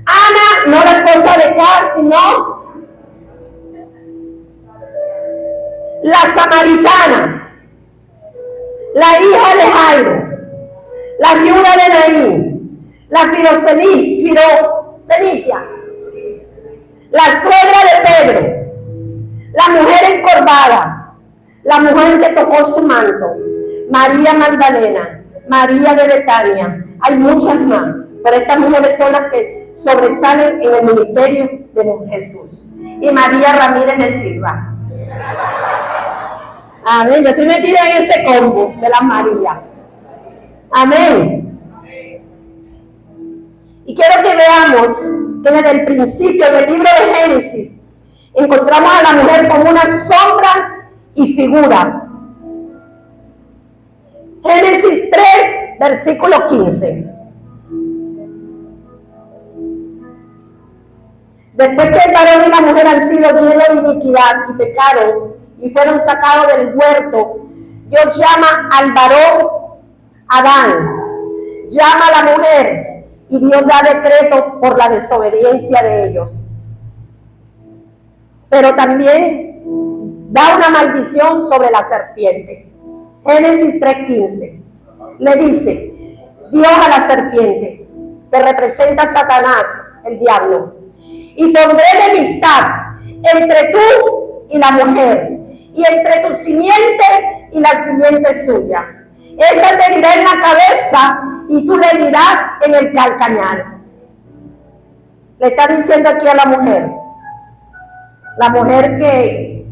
Ana, no la esposa de Can, sino la samaritana, la hija de Jairo, la viuda de Naín, la Filocenicia, la suegra de Pedro, la mujer encorvada, la mujer que tocó su manto, María Magdalena, María de Betania. Hay muchas más, pero estas mujeres son las que sobresalen en el ministerio de Jesús. Y María Ramírez de Silva. Amén. Yo estoy metida en ese combo de la María. Amén. Y quiero que veamos que desde el principio del libro de Génesis encontramos a la mujer como una sombra y figura. Génesis 3, versículo 15. Después que el varón y la mujer han sido llenos de iniquidad y pecaron y fueron sacados del huerto, Dios llama al varón Adán, llama a la mujer y Dios da decreto por la desobediencia de ellos. Pero también da una maldición sobre la serpiente. Génesis 3:15 le dice Dios a la serpiente, que representa a Satanás, el diablo: y pondré enemistad entre tú y la mujer, y entre tu simiente y la simiente suya. Ella te herirá en la cabeza y tú le herirás en el calcañar. Le está diciendo aquí a la mujer que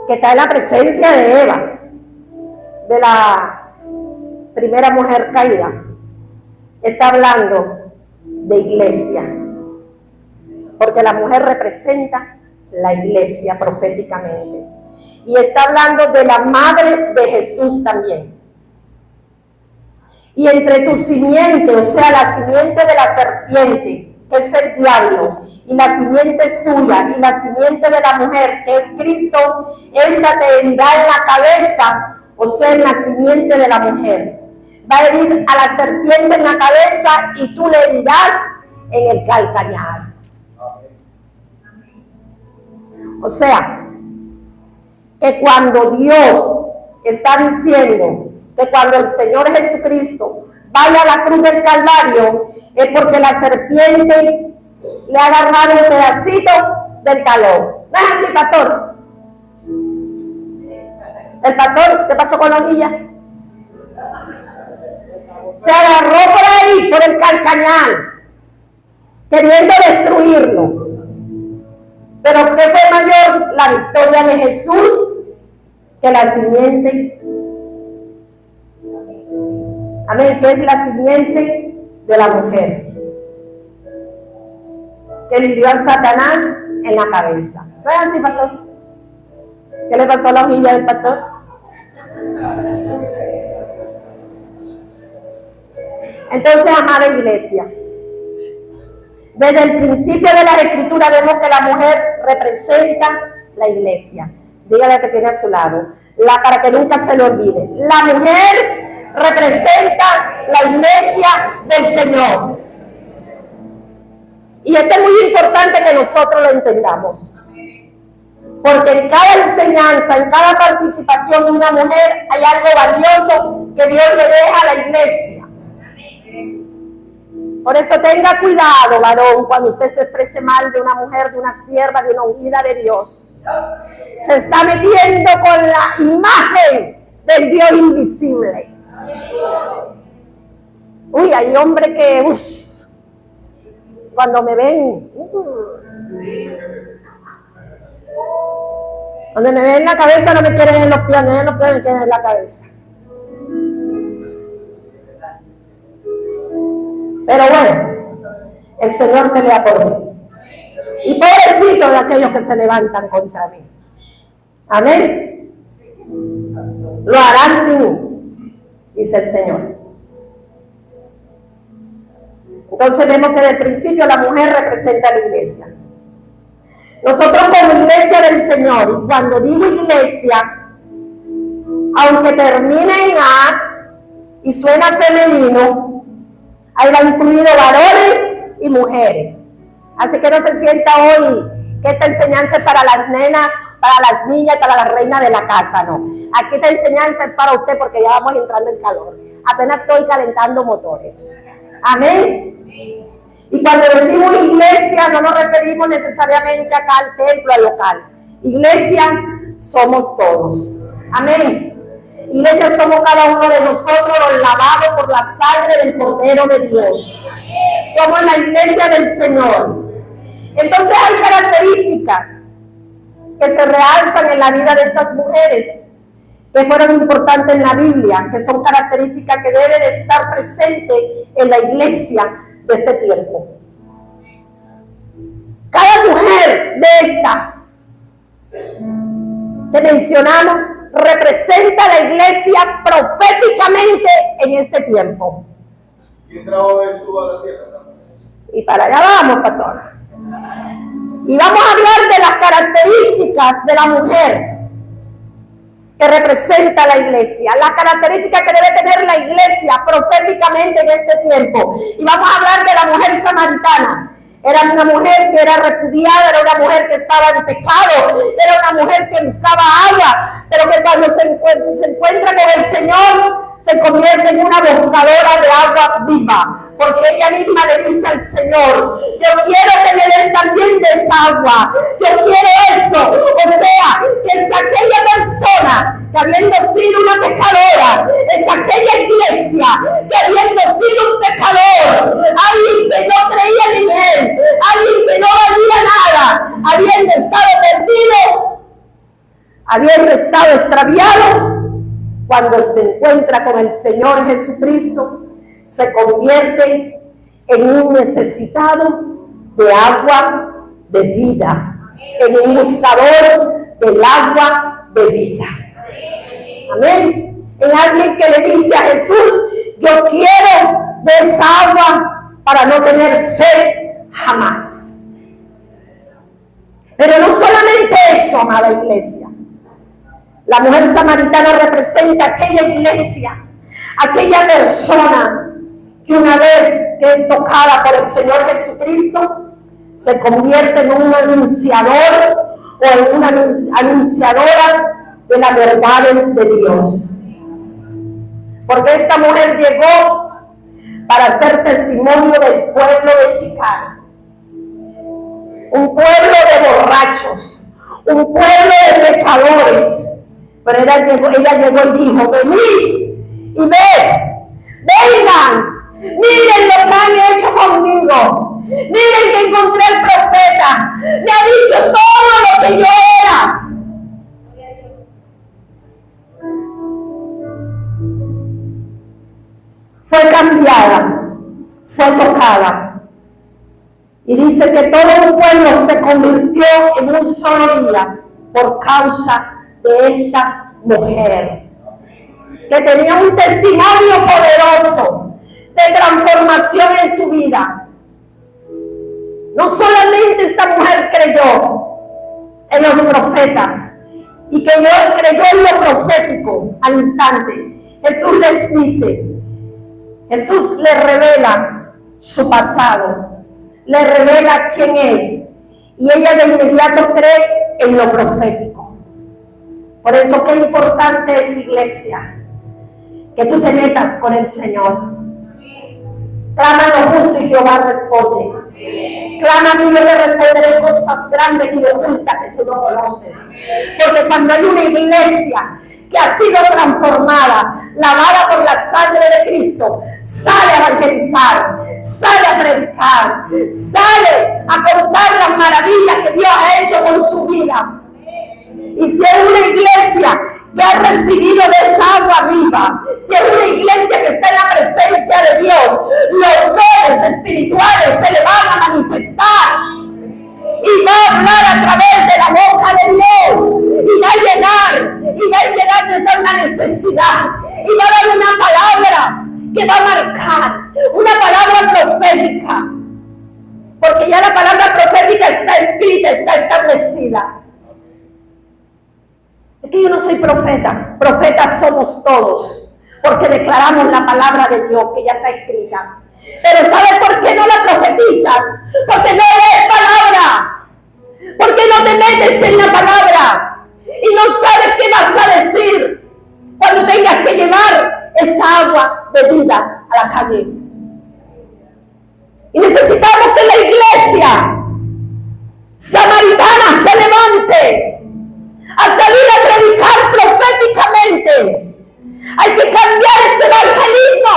está en la presencia de Eva, de la primera mujer caída. Está hablando de iglesia, porque la mujer representa la iglesia proféticamente. Y está hablando de la madre de Jesús también. Y entre tu simiente, o sea, la simiente de la serpiente, que es el diablo, y la simiente suya, y la simiente de la mujer, que es Cristo, esta te herirá en la cabeza, o sea, en la simiente de la mujer. Va a herir a la serpiente en la cabeza y tú le herirás en el calcañar. O sea, que cuando Dios está diciendo que cuando el Señor Jesucristo vaya a la cruz del Calvario, es porque la serpiente le ha agarrado un pedacito del talón. ¿No es así, pastor? El pastor, ¿qué pasó con la hojilla? Se agarró por ahí, por el calcañar, queriendo destruirlo. Pero ¿qué fue mayor? La victoria de Jesús que la simiente. Amén, que es la simiente de la mujer, que le hirió a Satanás en la cabeza. ¿No es así, pastor? ¿Qué le pasó a la hojilla del pastor? Entonces, amada iglesia, desde el principio de la Escritura vemos que la mujer representa la iglesia. Dígale al que tiene a su lado, para que nunca se le olvide. La mujer representa la iglesia del Señor. Y esto es muy importante que nosotros lo entendamos. Porque en cada enseñanza, en cada participación de una mujer, hay algo valioso que Dios le deja a la iglesia. Por eso tenga cuidado, varón, cuando usted se exprese mal de una mujer, de una sierva, de una ungida de Dios. Se está metiendo con la imagen del Dios invisible. Uy, hay hombres que, cuando me ven, donde me ven la cabeza no me quieren en los pies, donde me ven los pies me quieren en la cabeza. Pero bueno, el Señor pelea por mí. Y pobrecito de aquellos que se levantan contra mí. Amén. Lo harán sin mí, dice el Señor. Entonces vemos que desde el principio la mujer representa a la iglesia. Nosotros como iglesia del Señor, y cuando digo iglesia, aunque termine en A y suena femenino, ahí va incluido varones y mujeres. Así que no se sienta hoy que esta enseñanza es para las nenas, para las niñas, para las reinas de la casa, no. Aquí esta enseñanza es para usted porque ya vamos entrando en calor. Apenas estoy calentando motores. Amén. Y cuando decimos iglesia no nos referimos necesariamente acá al templo, al local. Iglesia somos todos. Amén. Iglesia somos cada uno de nosotros, los lavados por la sangre del Cordero de Dios. Somos la iglesia del Señor. Entonces hay características que se realzan en la vida de estas mujeres, que fueron importantes en la Biblia, que son características que deben de estar presentes en la iglesia de este tiempo. Cada mujer de estas que mencionamos representa la iglesia proféticamente en este tiempo. ¿Quién trajo Jesús a la tierra? Y para allá vamos, pastor. Y vamos a hablar de las características de la mujer que representa la iglesia, las características que debe tener la iglesia proféticamente en este tiempo. Y vamos a hablar de la mujer samaritana. Era una mujer que era repudiada, era una mujer que estaba en pecado, era una mujer que buscaba agua, pero que cuando se encuentra con el Señor, se convierte en una buscadora de agua viva, porque ella misma le dice al Señor, yo quiero que me des también de esa agua, yo quiero eso. O sea, que es aquella persona que habiendo sido una pecadora, es aquella iglesia que habiendo sido un pecador, alguien que no creía en él, alguien que no valía nada, habiendo estado perdido, habiendo estado extraviado, cuando se encuentra con el Señor Jesucristo, se convierte en un necesitado de agua de vida, en un buscador del agua de vida. Amén. En alguien que le dice a Jesús, yo quiero de esa agua para no tener sed jamás. Pero no solamente eso, amada iglesia. La mujer samaritana representa aquella iglesia, aquella persona que una vez que es tocada por el Señor Jesucristo, se convierte en un anunciador o en una anunciadora de las verdades de Dios. Porque esta mujer llegó para ser testimonio del pueblo de Sicar. Un pueblo de borrachos, un pueblo de pecadores. Pero ella llegó y dijo, venid y vengan, miren lo que han hecho conmigo, miren que encontré al profeta, me ha dicho todo lo que yo era. Fue cambiada, fue tocada. Y dice que todo un pueblo se convirtió en un solo día por causa de esta mujer, que tenía un testimonio poderoso, de transformación en su vida. No solamente esta mujer creyó en los profetas y que creyó en lo profético al instante. Jesús les dice, Jesús le revela su pasado, le revela quién es, y ella de inmediato cree en lo profético. Por eso qué importante es, iglesia, que tú te metas con el Señor. Clama lo justo y Jehová responde. Clama a mí, yo le responderé cosas grandes y ocultas que tú no conoces. Porque cuando hay una iglesia que ha sido transformada, lavada por la sangre de Cristo, sale a evangelizar, sale a predicar, sale a contar las maravillas que Dios ha hecho con su vida. Y si es una iglesia que ha recibido de esa agua viva, si es una iglesia que está en la presencia de Dios, los dones espirituales se le van a manifestar. Y va a hablar a través de la boca de Dios. Y va a llenar de una necesidad. Y va a dar una palabra que va a marcar, una palabra profética. Porque ya la palabra profética está escrita, está establecida. Es que yo no soy profeta, profetas somos todos, porque declaramos la palabra de Dios que ya está escrita. Pero ¿sabes por qué no la profetizas? Porque no lees palabra, porque no te metes en la palabra y no sabes qué vas a decir cuando tengas que llevar esa agua de vida a la calle. Y necesitamos que la iglesia samaritana se levante a salir a predicar proféticamente. Hay que cambiar ese evangelismo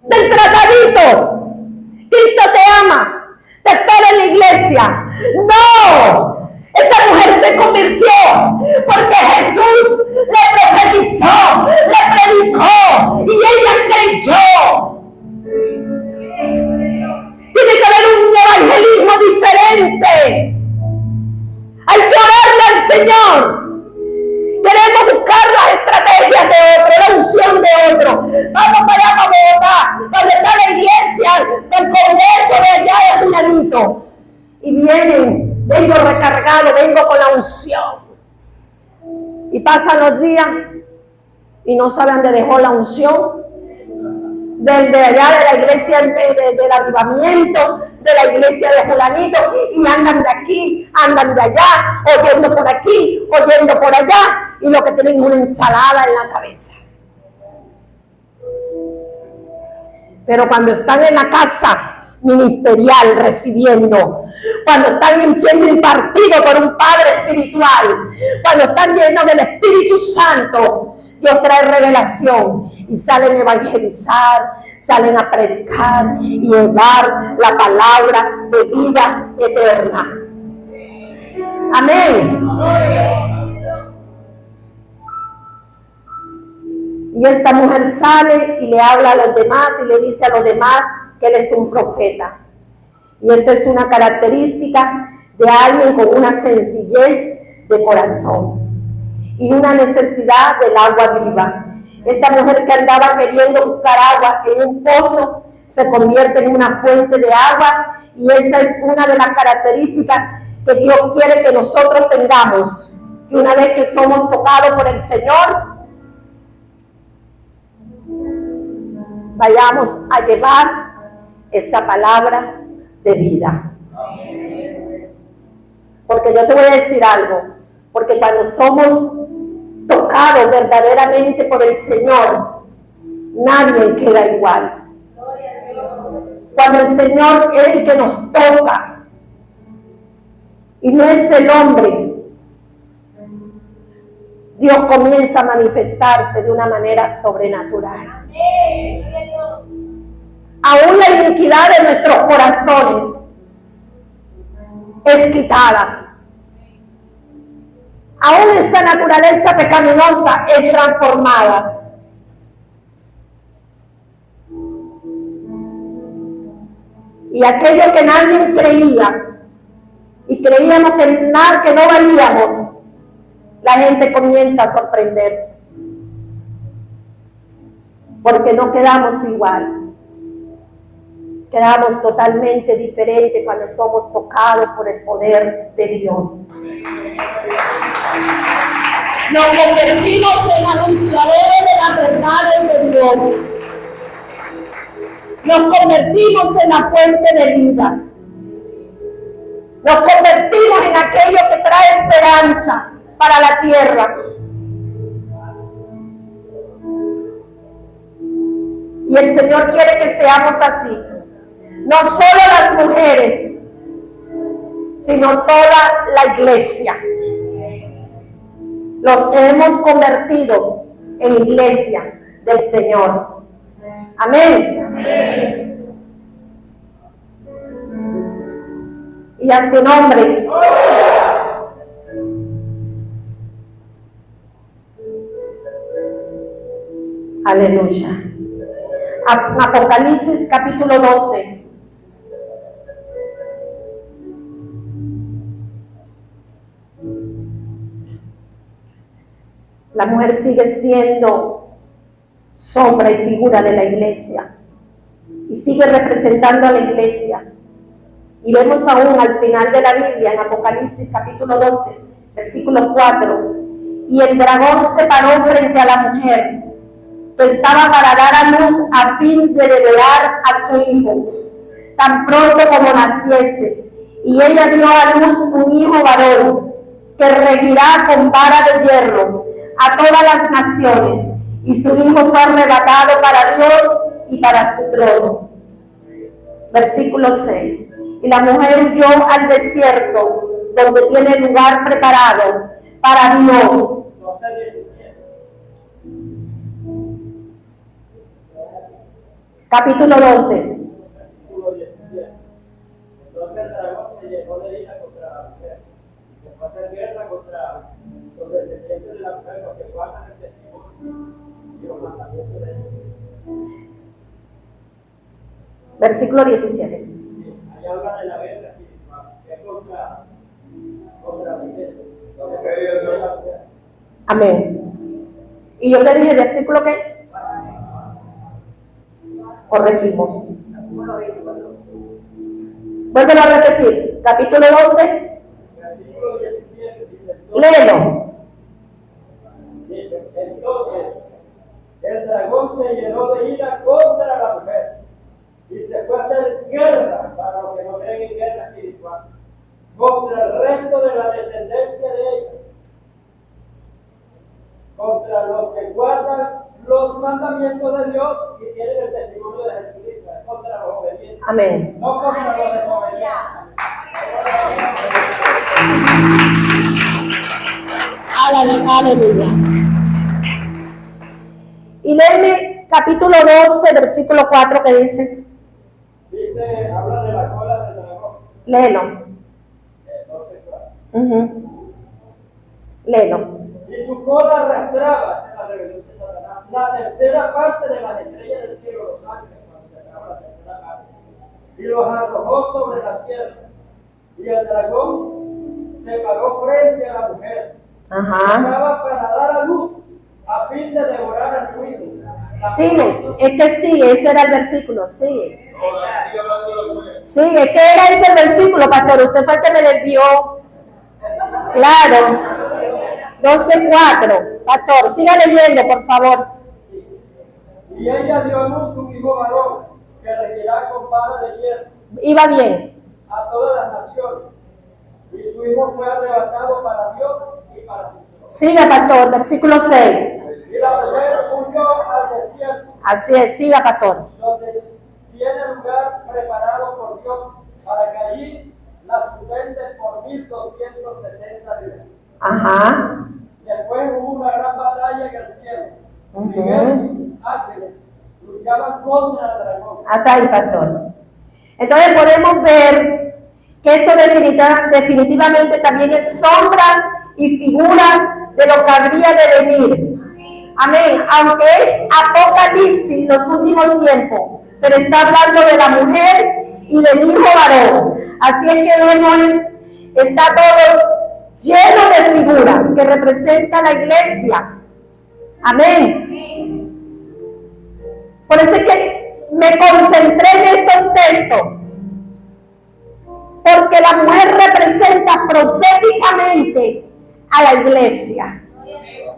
del tratadito. Cristo te ama, te espera en la iglesia. No, esta mujer se convirtió porque Jesús le profetizó, le predicó y ella creyó. Tiene que haber un evangelismo diferente. Hay que orarle al Señor. Queremos buscar las estrategias de otro, la unción de otro. Vamos para allá, para Bogotá, donde está la iglesia del Congreso de allá de Fulanito. Y vienen, vengo recargado, vengo con la unción. Y pasan los días y no saben dónde dejó la unción. Desde allá de la iglesia del avivamiento, de la iglesia de Fulanito, y andan de aquí, andan de allá, oyendo por aquí, oyendo por allá, y lo que tienen es una ensalada en la cabeza. Pero cuando están en la casa ministerial recibiendo, cuando están siendo impartidos por un Padre espiritual, cuando están llenos del Espíritu Santo, Dios trae revelación y salen a evangelizar, salen a predicar y llevar la palabra de vida eterna. Amén. Y esta mujer sale y le habla a los demás y le dice a los demás que él es un profeta. Y esto es una característica de alguien con una sencillez de corazón y una necesidad del agua viva. Esta mujer que andaba queriendo buscar agua en un pozo se convierte en una fuente de agua, y esa es una de las características que Dios quiere que nosotros tengamos. Y una vez que somos tocados por el Señor, vayamos a llevar esa palabra de vida. Porque yo te voy a decir algo, porque cuando somos tocados verdaderamente por el Señor, nadie queda igual. Cuando el Señor es el que nos toca y no es el hombre, Dios comienza a manifestarse de una manera sobrenatural. Aún la iniquidad de nuestros corazones es quitada. Aún esa naturaleza pecaminosa es transformada. Y aquello que nadie creía, y creíamos que no valíamos, la gente comienza a sorprenderse. porque no quedamos igual. Quedamos totalmente diferentes cuando somos tocados por el poder de Dios. Nos convertimos en anunciadores de la verdad de Dios. Nos convertimos en la fuente de vida. Nos convertimos en aquello que trae esperanza para la tierra. Y el Señor quiere que seamos así. No solo las mujeres, sino toda la iglesia. Los hemos convertido en iglesia del Señor. Amén. Amén. Y a su nombre. Aleluya. Apocalipsis capítulo 12. La mujer sigue siendo sombra y figura de la iglesia y sigue representando a la iglesia. Y vemos aún al final de la Biblia, en Apocalipsis capítulo 12, versículo 4, y el dragón se paró frente a la mujer que estaba para dar a luz a fin de revelar a su hijo, tan pronto como naciese. Y ella dio a luz un hijo varón que regirá con vara de hierro a todas las naciones, y su hijo fue arrebatado para Dios y para su trono. Versículo 6. Y la mujer huyó al desierto, donde tiene lugar preparado para Dios. Capítulo 12. Entonces el dragón se llenó de ira contra la mujer. Se fue a hacer guerra contra los descendientes de la mujer, los que guardan el testimonio y los mandamientos de Dios. Versículo 17. Allá habla de la guerra espiritual, que es contra la iglesia. Amén. ¿Y yo qué dije? ¿Versículo qué? Corregimos. Vuelven a repetir. Capítulo 12. Versículo 17 dice: Léelo. Dice: entonces el dragón se llenó de ira contra la mujer y se fue a hacer guerra, para los que no creen en guerra espiritual, contra el resto de la descendencia de ella, contra los que guardan los mandamientos de Dios y tienen el testimonio de Jesucristo, contra los obedientes. Amén. No contra los desobedientes. Aleluya. Y léeme capítulo 12, versículo 4, que dice. Dice, habla de la cola del dragón. Léelo. 12:4. Léelo. Y su cola arrastraba, esa es la rebelión de Satanás, la tercera parte de las estrellas del cielo, los ángeles, cuando se acaba la tercera parte, y los arrojó sobre la tierra. Y el dragón se paró frente a la mujer. Ajá. Estaba para dar a luz, a fin de devorar a su hijo. Sigues, es que sigue, ese era el versículo, sigue. Sigue hablando de la mujer. Sigue, ¿qué era ese versículo, pastor? Usted fue el que me desvió. Claro. 12:4. Pastor, siga leyendo, por favor. Y ella dio a luz un hijo varón, que regirá con vara de hierro Iba bien. a todas las naciones. Y su hijo fue arrebatado para Dios y para su trono. Siga, pastor, versículo 6. Y la mujer huyó al desierto, Así es, siga, pastor. donde tiene lugar preparado por Dios, para que allí la sustente por 1270 días. Ajá. Después hubo una gran batalla en el cielo. Ujú. Miguel y sus ángeles luchaban contra el dragón. Hasta ahí, pastor. Entonces podemos ver que esto definitivamente también es sombra y figura de lo que habría de venir. Amén. Aunque es Apocalipsis, los últimos tiempos, pero está hablando de la mujer y del hijo varón. Así es que vemos, está todo lleno de figuras que representa la iglesia. Amén. Por eso es que me concentré en estos textos. Porque la mujer representa proféticamente a la iglesia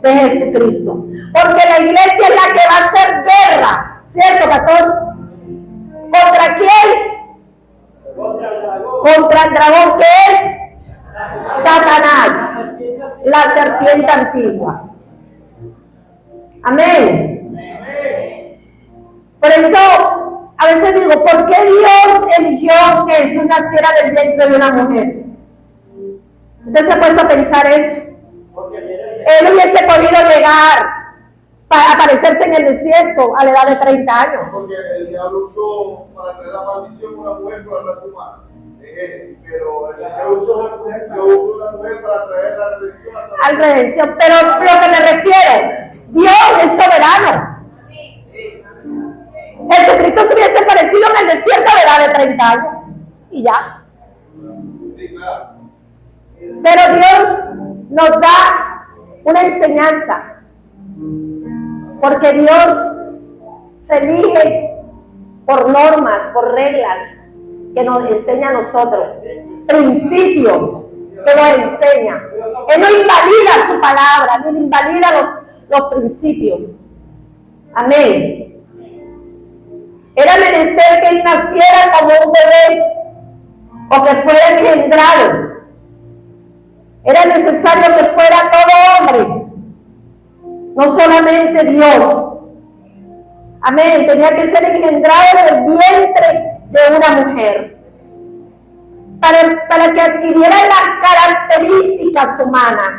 de Jesucristo. Porque la iglesia es la que va a hacer guerra, ¿cierto, pastor? ¿Contra quién? Contra el dragón, que es Satanás, la serpiente antigua. Amén. Por eso a veces digo, ¿por qué Dios eligió que Jesús naciera del vientre de una mujer? ¿Usted se ha puesto a pensar eso? Él hubiese podido llegar para aparecerse en el desierto a la edad de 30 años. Porque el diablo usó para traer la maldición a una mujer por la raza humana. Pero el Señor usó una mujer para traer la redención a la redención. Pero lo que me refiero, Dios es soberano. Jesucristo se hubiese aparecido en el desierto a la edad de 30 años. Y ya. Sí, claro. Pero Dios nos da una enseñanza. Porque Dios se elige por normas, por reglas que nos enseña a nosotros. Principios que nos enseña. Él no invalida su palabra, ni invalida los principios. Amén. Era menester que él naciera como un bebé o que fuera engendrado. Era necesario que fuera todo hombre, no solamente Dios. Amén. Tenía que ser engendrado del vientre de una mujer para que adquiriera las características humanas.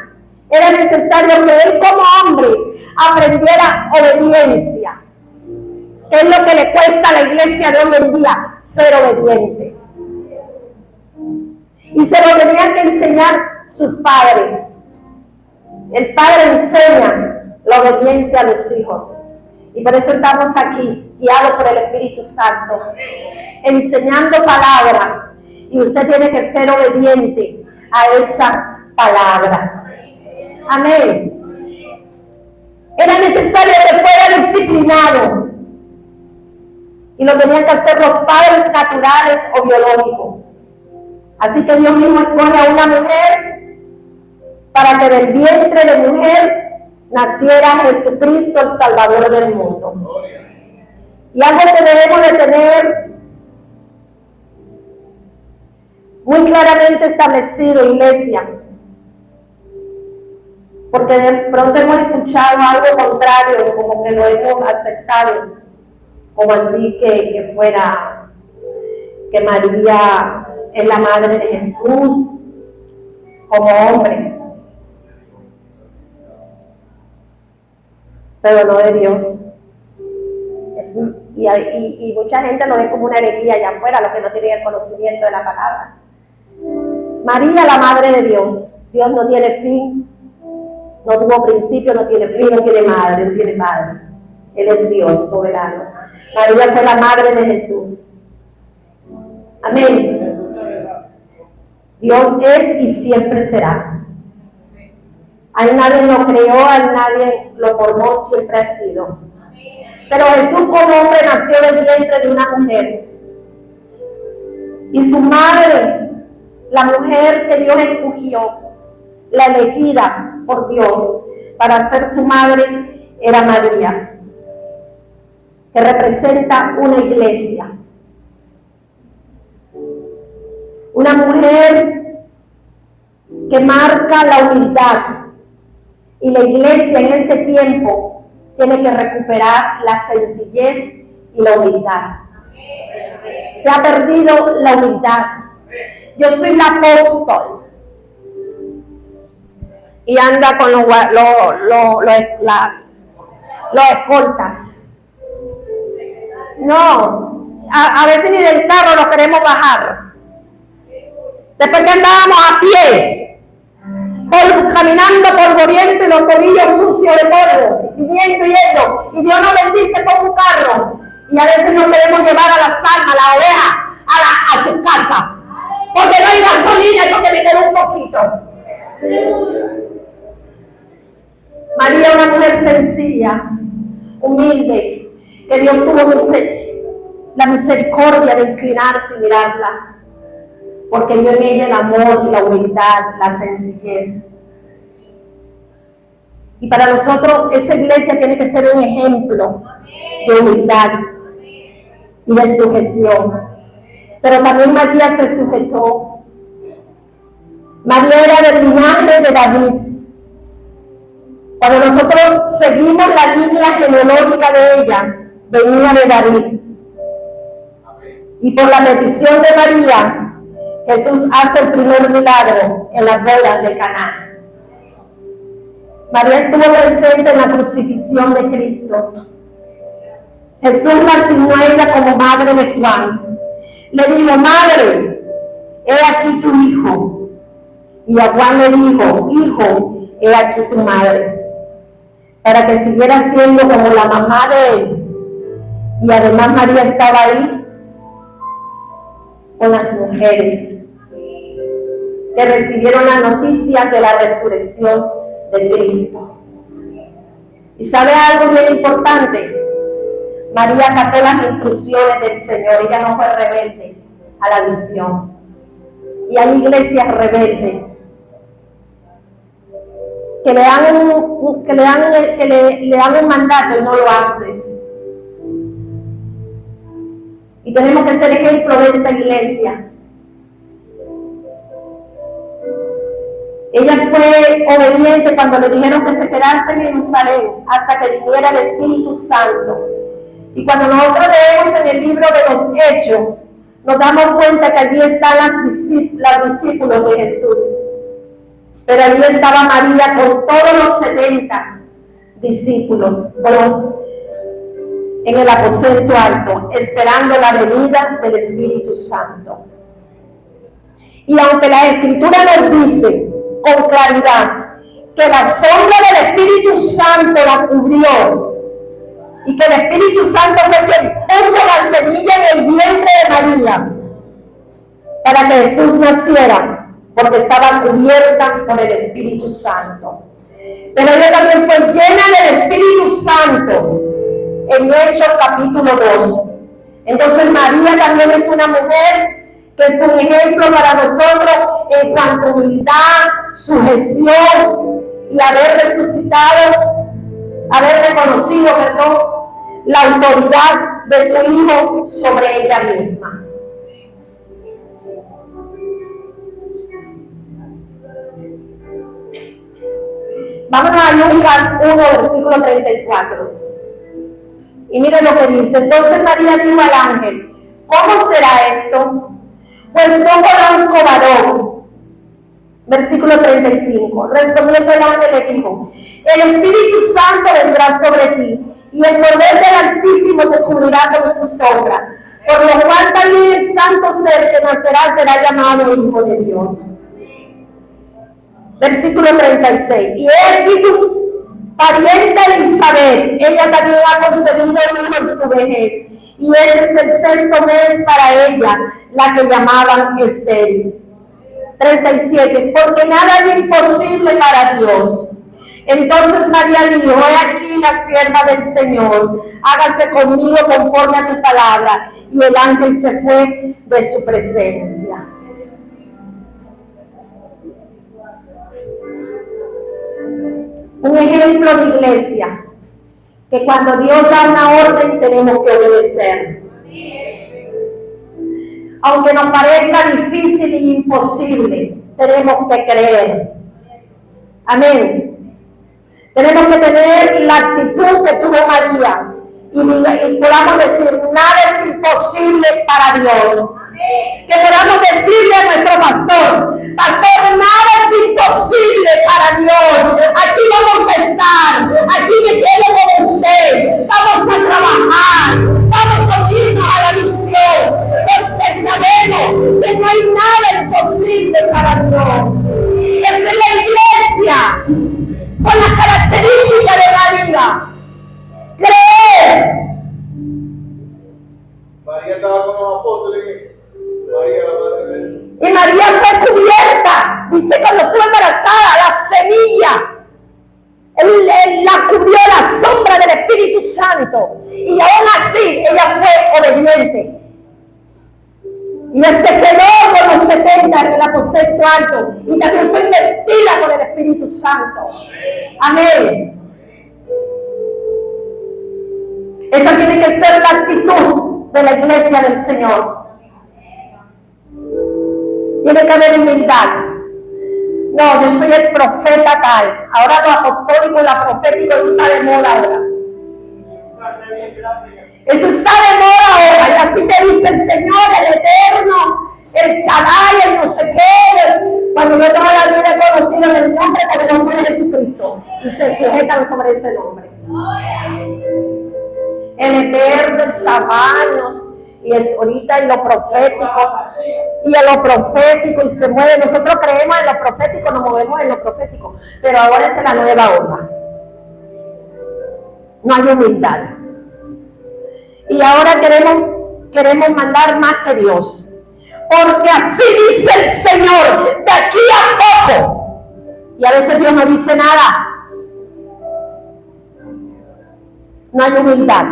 Era necesario que él como hombre aprendiera obediencia. ¿Qué es lo que le cuesta a la iglesia de hoy en día? Ser obediente. Y se lo tenían que enseñar sus padres. El padre enseña la obediencia a los hijos. Y por eso estamos aquí, guiados por el Espíritu Santo, enseñando palabra. Y usted tiene que ser obediente a esa palabra. Amén. Era necesario que fuera disciplinado. Y lo tenían que hacer los padres naturales o biológicos. Así que Dios mismo escoge a una mujer para que del vientre de mujer naciera Jesucristo, el Salvador del mundo. Y algo que debemos de tener muy claramente establecido, iglesia, porque de pronto hemos escuchado algo contrario, como que lo hemos aceptado, como así que fuera, que María es la madre de Jesús, como hombre, pero no de Dios. Y mucha gente lo ve como una herejía allá afuera, los que no tienen el conocimiento de la palabra. María, la madre de Dios. Dios no tiene fin, no tuvo principio, no tiene fin, no tiene madre, no tiene padre. Él es Dios soberano. María fue la madre de Jesús. Amén. Dios es y siempre será. A él nadie lo creó, a él nadie lo formó, siempre ha sido. Pero Jesús como hombre nació del vientre de una mujer. Y su madre, la mujer que Dios escogió, la elegida por Dios para ser su madre, era María, que representa una iglesia. Una mujer que marca la humildad. Y la iglesia en este tiempo tiene que recuperar la sencillez y la humildad. Se ha perdido la humildad. Yo soy el apóstol. Y anda con los escoltas. No, a veces ni del carro nos queremos bajar. Después que andábamos a pie, caminando polvoriento y los tobillos sucios de polvo, viniendo y yendo, y Dios nos bendice con un carro, y a veces nos queremos llevar a las almas, a la oveja, a su casa, porque no hay gasolina y porque me quedó un poquito. María, una mujer sencilla, humilde, que Dios tuvo la misericordia de inclinarse y mirarla, porque vio en ella el amor, la humildad, la sencillez. Y para nosotros esa iglesia tiene que ser un ejemplo de humildad y de sujeción. Pero también María se sujetó. María era del linaje de David. Cuando nosotros seguimos la línea genealógica de ella, venía de David. Y por la petición de María, Jesús hace el primer milagro en las bodas de Caná. María estuvo presente en la crucifixión de Cristo. Jesús la asignó a ella como madre de Juan. Le dijo: madre, he aquí tu hijo. Y a Juan le dijo: hijo, he aquí tu madre. Para que siguiera siendo como la mamá de él. Y además María estaba ahí con las mujeres que recibieron la noticia de la resurrección de Cristo. ¿Y sabe algo bien importante? María acató las instrucciones del Señor. Ella no fue rebelde a la visión. Y hay iglesias rebeldes que le dan un mandato y no lo hacen. Y tenemos que ser ejemplo de esta iglesia. Ella fue obediente cuando le dijeron que se quedase en Jerusalén hasta que viniera el Espíritu Santo. Y cuando nosotros leemos en el libro de los Hechos, nos damos cuenta que allí están los discípulos de Jesús. Pero allí estaba María con todos los 70 discípulos en el aposento alto, esperando la venida del Espíritu Santo. Y aunque la Escritura nos dice con claridad que la sombra del Espíritu Santo la cubrió y que el Espíritu Santo fue quien puso la semilla en el vientre de María para que Jesús naciera, porque estaba cubierta por el Espíritu Santo. Pero ella también fue llena del Espíritu Santo en Hechos capítulo 2. Entonces María también es una mujer que es un ejemplo para nosotros en cuanto a humildad, sujeción y haber reconocido, la autoridad de su Hijo sobre ella misma. Vámonos a Lucas 1, versículo 34. Y miren lo que dice. Entonces María dijo al ángel: ¿cómo será esto? Pues no conozco varón. Versículo 35. Respondiendo el ángel le dijo: el Espíritu Santo vendrá sobre ti, y el poder del Altísimo te cubrirá con su sombra. Por lo cual también el santo ser que nacerá será llamado Hijo de Dios. Versículo 36. Y he aquí tu parienta Elizabeth, ella también ha concebido un hijo en su vejez, y este es el 6º mes para ella, la que llamaban estéril. 37. Porque nada es imposible para Dios. Entonces María dijo: he aquí la sierva del Señor, hágase conmigo conforme a tu palabra. Y el ángel se fue de su presencia. Un ejemplo de iglesia, que cuando Dios da una orden tenemos que obedecer. Aunque nos parezca difícil y imposible, tenemos que creer. Amén. Tenemos que tener la actitud que tuvo María y podamos decir: nada es imposible para Dios. Que podamos decirle a nuestro pastor: pastor, nada es imposible para Dios. Aquí vamos a estar, aquí me quedo con usted, vamos a trabajar, vamos a unirnos a la misión, porque sabemos que no hay nada imposible para Dios. Esa es la iglesia con las características de María. Creer. María estaba con los apóstoles. María, la madre de él. Y María fue cubierta. Dice, cuando estuvo embarazada, la semilla la cubrió la sombra del Espíritu Santo. Y aún 20. Y él se quedó con los 70 en el aposento alto y también fue investida por el Espíritu Santo. Amén. Esa tiene que ser la actitud de la iglesia del Señor. Tiene que haber humildad. No, yo soy el profeta tal. Ahora lo apostólico y lo profético, eso está de moda ahora. Eso está de moda ahora. Y así te dice el Señor, el Eterno, el Shaddai, el no sé qué. Cuando yo toda la vida he conocido el nombre poderoso de Jesucristo. Y se sujetan sobre ese nombre. El Eterno, el Sabano. Y ahorita y lo profético, y en lo profético, y se mueve. Nosotros creemos en lo profético, nos movemos en lo profético, pero ahora es la nueva onda. No hay humildad. Y ahora queremos mandar más que Dios, porque así dice el Señor, de aquí a poco. Y a veces Dios no dice nada. No hay humildad.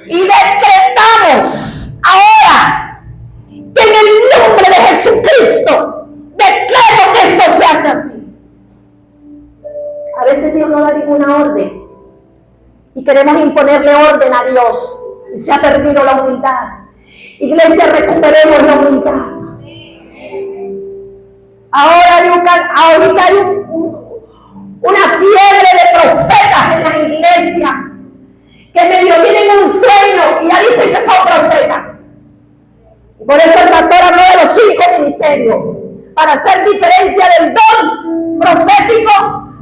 Y decretamos ahora que en el nombre de Jesucristo decreto que esto se hace así. A veces Dios no da ninguna orden y queremos imponerle orden a Dios y se ha perdido la humildad. Iglesia, recuperemos la humildad. Ahorita hay una fiebre de profetas en la iglesia que medio tienen un sueño y ya dicen que son profetas. Y por eso el pastor habló de los 5 ministerios, para hacer diferencia del don profético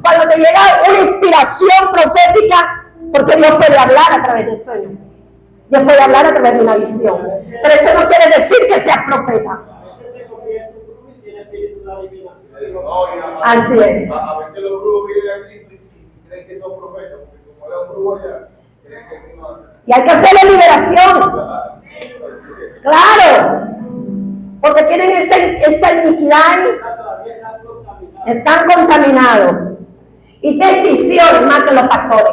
cuando te llega una inspiración profética, porque Dios puede hablar a través del sueño. Dios puede hablar a través de una visión. Pero eso no quiere decir que seas profeta. Así es. A veces los brujos vienen aquí y creen que son profetas, porque como era un brujo allá, y hay que hacerle liberación. Claro. Porque tienen esa iniquidad. Están contaminados. Y tienen visión más que los pastores.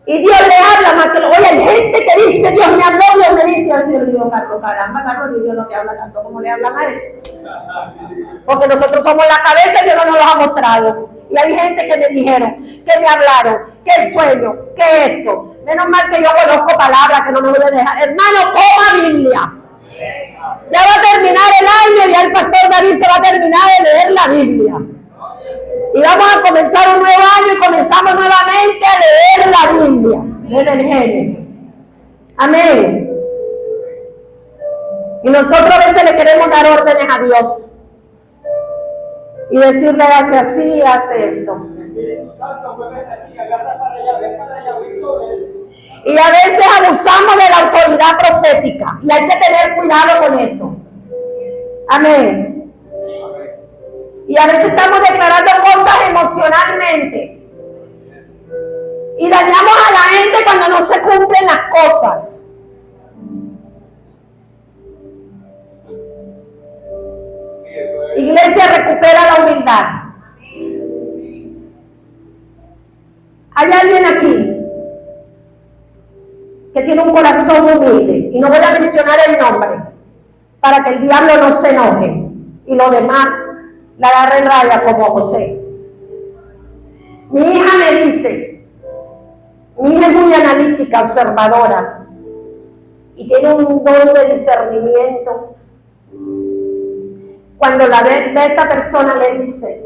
Y Dios le habla más que los... Oye, hay gente que dice, Dios me habló, Dios me dice. Así yo le digo, caramba, Carlos, y Dios no te habla tanto como le hablan a él. Porque nosotros somos la cabeza y Dios no nos lo ha mostrado. Y hay gente que me dijeron, que me hablaron, que el sueño, que esto. Menos mal que yo conozco palabras que no me voy a dejar. Hermano, toma Biblia. Ya va a terminar el año y ya el pastor David se va a terminar de leer la Biblia. Y vamos a comenzar un nuevo año y comenzamos nuevamente a leer la Biblia desde el Génesis. Amén. Y nosotros a veces le queremos dar órdenes a Dios. Y decirle, hace así, hace esto. Y a veces abusamos de la autoridad profética. Y hay que tener cuidado con eso. Amén. Y a veces estamos declarando cosas emocionalmente. Y dañamos a la gente cuando no se cumplen las cosas. Iglesia, recupera la humildad. Hay alguien aquí que tiene un corazón humilde, y no voy a mencionar el nombre para que el diablo no se enoje y lo demás la agarre en raya como José. Mi hija me dice, mi hija es muy analítica, observadora y tiene un don de discernimiento. Cuando la ve esta persona le dice,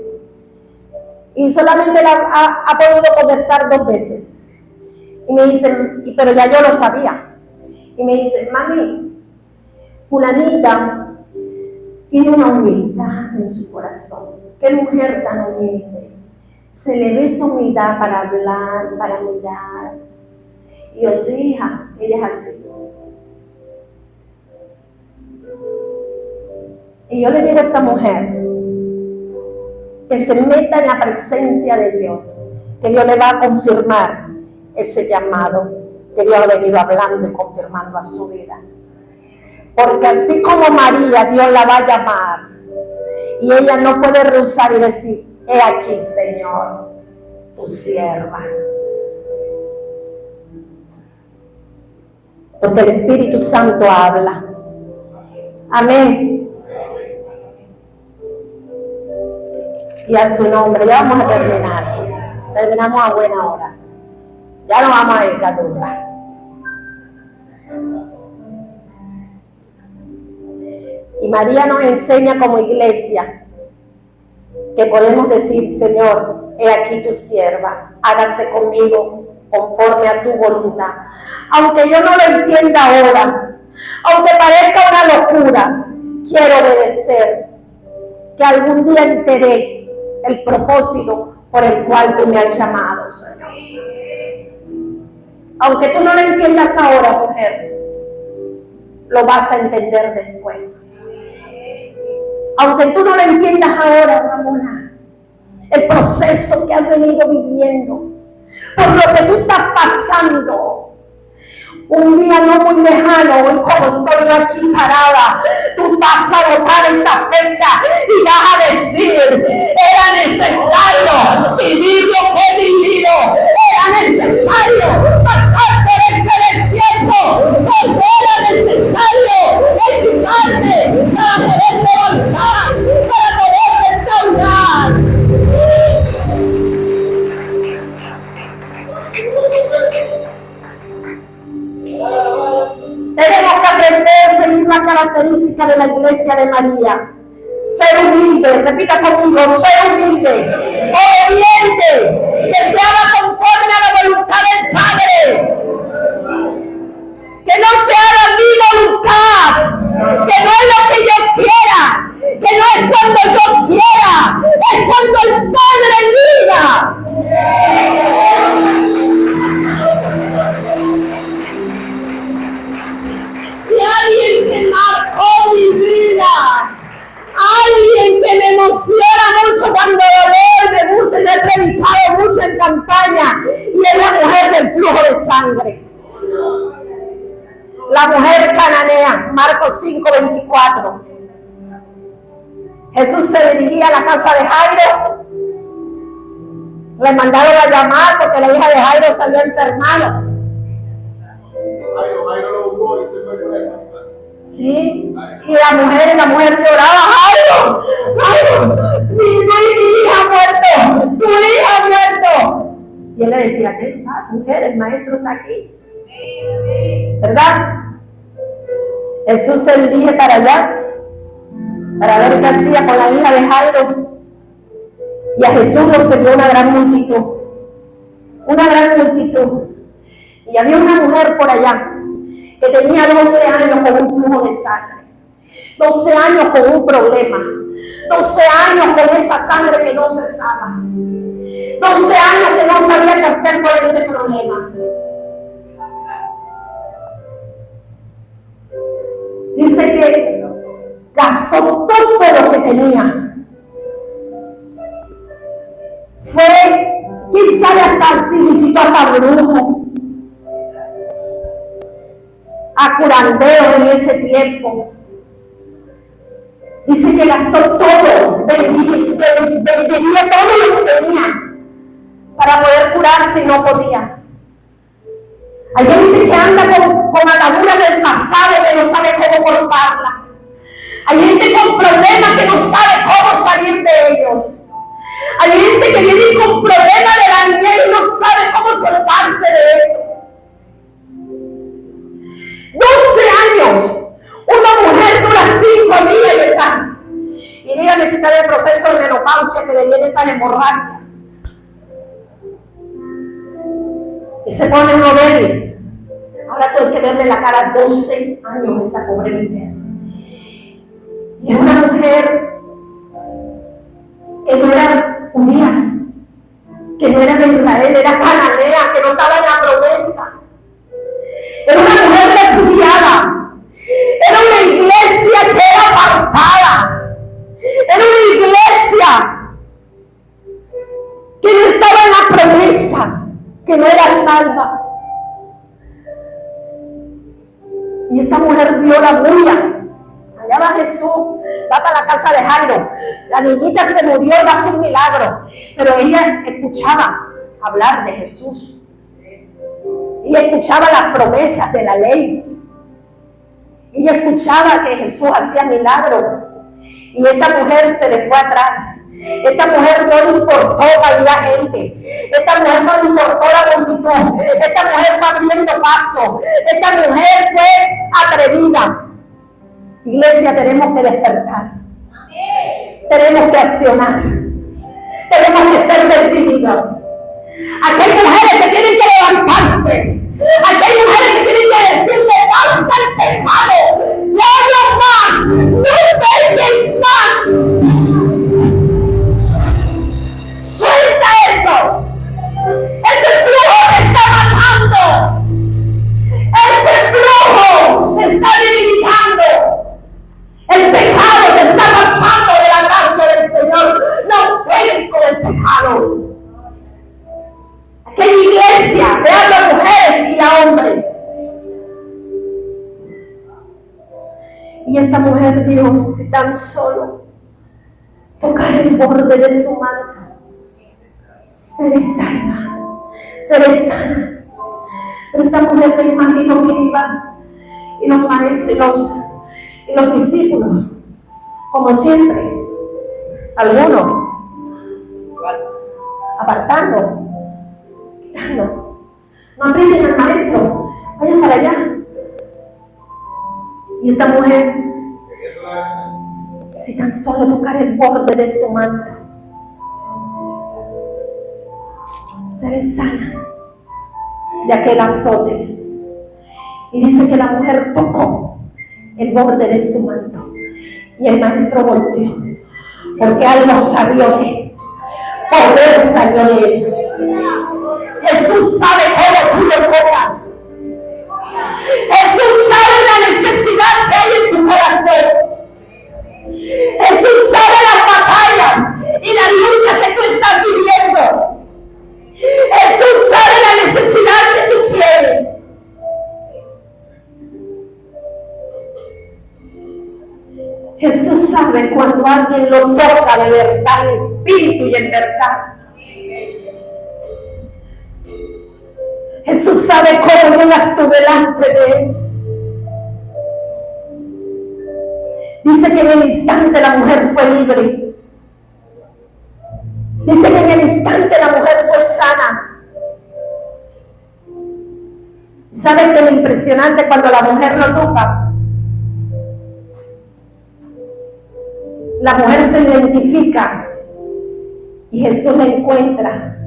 y solamente la ha podido conversar 2 veces. Y me dice, pero ya yo lo sabía. Y me dice, mami, fulanita tiene una humildad en su corazón. Qué mujer tan humilde. Se le ve esa humildad para hablar, para mirar. Y yo, sí, hija, ella es así. Y yo le digo a esa mujer que se meta en la presencia de Dios, que Dios le va a confirmar ese llamado que Dios ha venido hablando y confirmando a su vida. Porque así como María, Dios la va a llamar y ella no puede rehusar y decir, he aquí, Señor, tu sierva. porque el Espíritu Santo habla. Amén. Y a su nombre, ya vamos a terminar. Terminamos a buena hora. Ya no vamos a ir a duda. Y María nos enseña como iglesia que podemos decir: Señor, he aquí tu sierva, hágase conmigo conforme a tu voluntad. Aunque yo no lo entienda ahora, aunque parezca una locura, quiero obedecer, que algún día enteré el propósito por el cual tú me has llamado, Señor. Aunque tú no lo entiendas ahora, mujer, lo vas a entender después. Aunque tú no lo entiendas ahora, Ramona, el proceso que has venido viviendo, por lo que tú estás pasando, un día no muy lejano, hoy como estoy aquí parada, tú vas a botar esta fecha y vas a decir: era necesario vivir lo que he vivido, era necesario pasar por ese desierto, porque era necesario equiparme para poder levantar, para poder restaurar. Tenemos que aprender a seguir la característica de la iglesia de María. Ser humilde, repita conmigo: ser humilde, obediente, que se haga conforme a la voluntad del Padre. Que no se haga mi voluntad, que no es lo que yo quiera, que no es cuando yo quiera, es cuando el Padre diga. Y alguien que marcó mi vida, alguien que me emociona mucho cuando lo veo, me gusta, y he predicado mucho en campaña, y es la mujer del flujo de sangre. La mujer cananea, Marcos 5:24. Jesús se dirigía a la casa de Jairo. Le mandaron a llamar porque la hija de Jairo se había enfermado. Jairo lo buscó y se fue con él. Sí, y la mujer lloraba: Jairo, mi hija ha muerto, tu hija ha muerto. Y él le decía: ¿qué mujer? El maestro está aquí. ¿Verdad? Jesús se dirige para allá para ver qué hacía con la hija de Jairo. Y a Jesús lo seguió una gran multitud. Una gran multitud. Y había una mujer por allá que tenía 12 años con un flujo de sangre. 12 años con un problema. 12 años con esa sangre que no cesaba. 12 años que no sabía qué hacer con ese problema. Dice que gastó todo lo que tenía. Fue, quién sabe hasta si visitó hasta brujo, a curandero en ese tiempo. Dice que gastó todo, vendería todo lo que tenía para poder curarse y no podía. Hay gente que anda con ataduras del pasado que no sabe cómo cortarla. Hay gente con problemas que no sabe cómo salir de ellos. Hay gente que viene con problemas de la niñez y no sabe cómo soltarse de eso. 12 años. Una mujer dura 5 días y está. Y dígame si está en el proceso de menopausia que le viene esa hemorragia. Y se pone uno débil. Ahora tú hay que verle la cara 12 años a esta pobre mujer. Y era una mujer que no era judía, que no era de Israel, era cananea, que no estaba en la promesa. Era una mujer repudiada. Era una iglesia que era apartada. Era una iglesia que no estaba en la promesa, que no era salva. Y esta mujer vio la bulla. Allá va Jesús, va para la casa de Jairo. La niñita se murió y va a ser un milagro. Pero ella escuchaba hablar de Jesús. Ella escuchaba las promesas de la ley. Ella escuchaba que Jesús hacía milagros. Y esta mujer se le fue atrás. Esta mujer no le importó bailar gente. Esta mujer no le importó la multitud. Esta mujer fue abriendo paso. Esta mujer fue atrevida. Iglesia, tenemos que despertar. Tenemos que accionar. Tenemos que ser decididos. Aquí hay mujeres que tienen que levantarse. Aquí hay mujeres que tienen que decirle basta el pecado. Ya no más. No peques más. Suelta eso. Ese flujo te está matando. Ese flujo te está debilitando. El pecado te está matando de la gracia del Señor. No juegues con el pecado. Aquí hay iglesia, le hablo a mujeres y a hombres. Y esta mujer dijo, si tan solo tocar el borde de su manto, seré salva, seré sana. Pero esta mujer me imagino que iba y los maestros y los discípulos, como siempre, algunos apartando, quitando, no aprieten al maestro, vayan para allá. Y esta mujer, si tan solo tocar el borde de su manto, seré sana de aquel azote. Y dice que la mujer tocó el borde de su manto y el maestro volteó, porque algo salió de él, poder salió de él. Jesús sabe cómo tú lo tocas. Jesús sabe la necesidad que hay en tu corazón. Jesús sabe las batallas y las luchas que tú estás viviendo. Jesús sabe la necesidad que tú tienes. Jesús sabe cuando alguien lo toca de verdad, en espíritu y en verdad. Jesús sabe cómo llegas tú delante de él. Dice que en el instante la mujer fue libre. Dice que en el instante la mujer fue sana. ¿Saben qué es lo impresionante cuando la mujer lo toca? La mujer se identifica y Jesús la encuentra.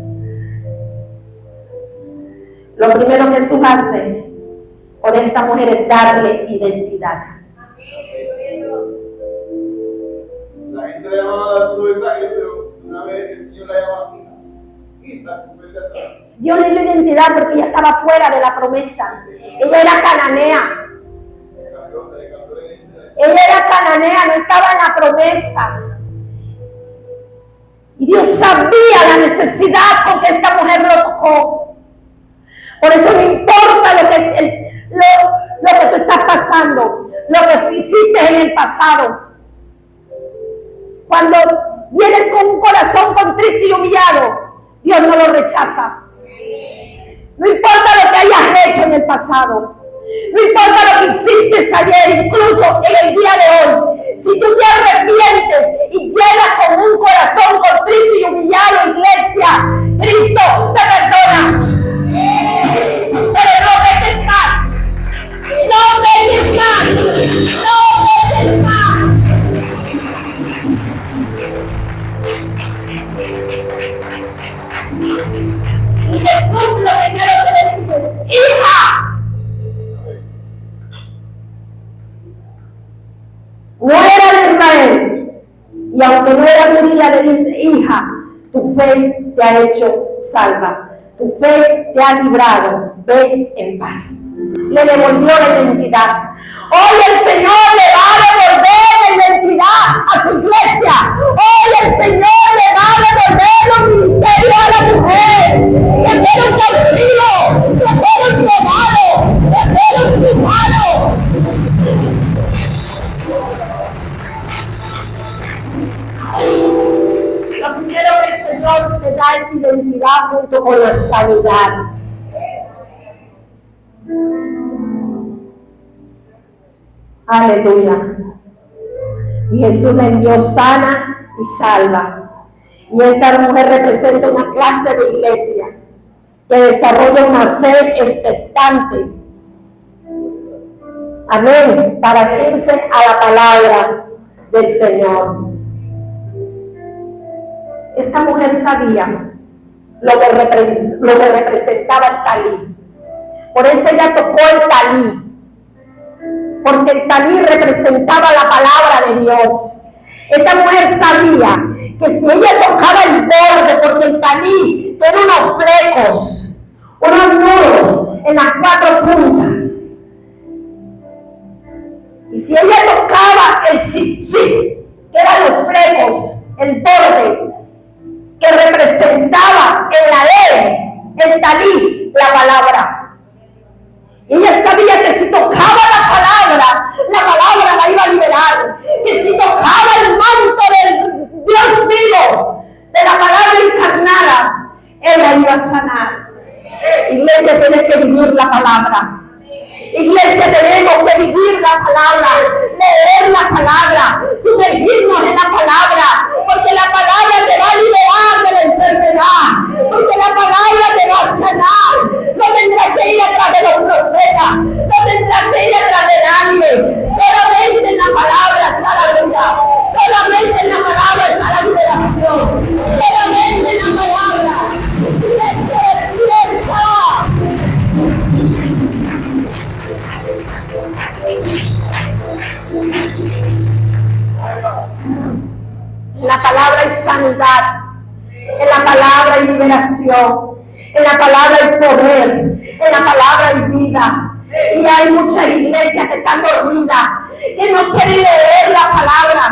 Lo primero que Jesús hace con esta mujer es darle identidad. La gente la llamaba tu besaje, pero una vez el Señor la llama hija. Dios le dio identidad porque ella estaba fuera de la promesa. Ella era cananea. Ella era cananea, no estaba en la promesa. Y Dios sabía la necesidad con que esta mujer lo tocó. Por eso no importa lo que tú estás pasando, lo que hiciste en el pasado. Cuando vienes con un corazón contrito y humillado, Dios no lo rechaza. No importa lo que hayas hecho en el pasado. No importa lo que hiciste ayer, incluso en el día de hoy. Si tú te arrepientes y llegas con un corazón contrito y humillado, iglesia, Cristo te perdona. Pero no peques más. No peques más. No peques más. Y Jesús lo primero que le dice, hija. No era de Israel, y aunque no era judía, le dice, hija, tu fe te ha hecho salva, tu fe te ha librado, ve en paz. Le devolvió la identidad. Hoy el Señor le va a devolver la identidad a su iglesia. Hoy el Señor le va a devolver los ministerios a la mujer que fueron cautivos, que fueron robados, que fueron quitados. Lo primero que el Señor te da es identidad junto con la sanidad. Aleluya. Y Jesús la envió sana y salva. Y esta mujer representa una clase de iglesia que desarrolla una fe expectante. Amén. Para asirse a la palabra del Señor. Esta mujer sabía lo que representaba el talí. Por eso ella tocó el talí. Porque el talí representaba la palabra de Dios. Esta mujer sabía que si ella tocaba el borde, porque el talí tiene unos flecos, unos nudos en las 4 puntas. Y si ella tocaba el zip, que eran los flecos, el borde, que representaba en la ley, el talí, la palabra. Ella sabía que si tocaba la palabra la iba a liberar. Que si tocaba el manto del Dios vivo, de la palabra encarnada, Él la iba a sanar. Iglesia, tienes que vivir la palabra. Iglesia, tenemos que vivir la palabra, leer la palabra, sumergirnos en la palabra, porque la palabra te va a liberar de la enfermedad, porque la palabra te va a sanar. No tendrás que ir atrás de los profetas, no tendrás que ir atrás de nadie, solamente en la palabra está la vida, solamente en la palabra está la liberación, solamente en la palabra. En la palabra hay sanidad, en la palabra hay liberación, en la palabra hay poder, en la palabra hay vida. Y hay muchas iglesias que están dormidas, que no quieren leer la palabra.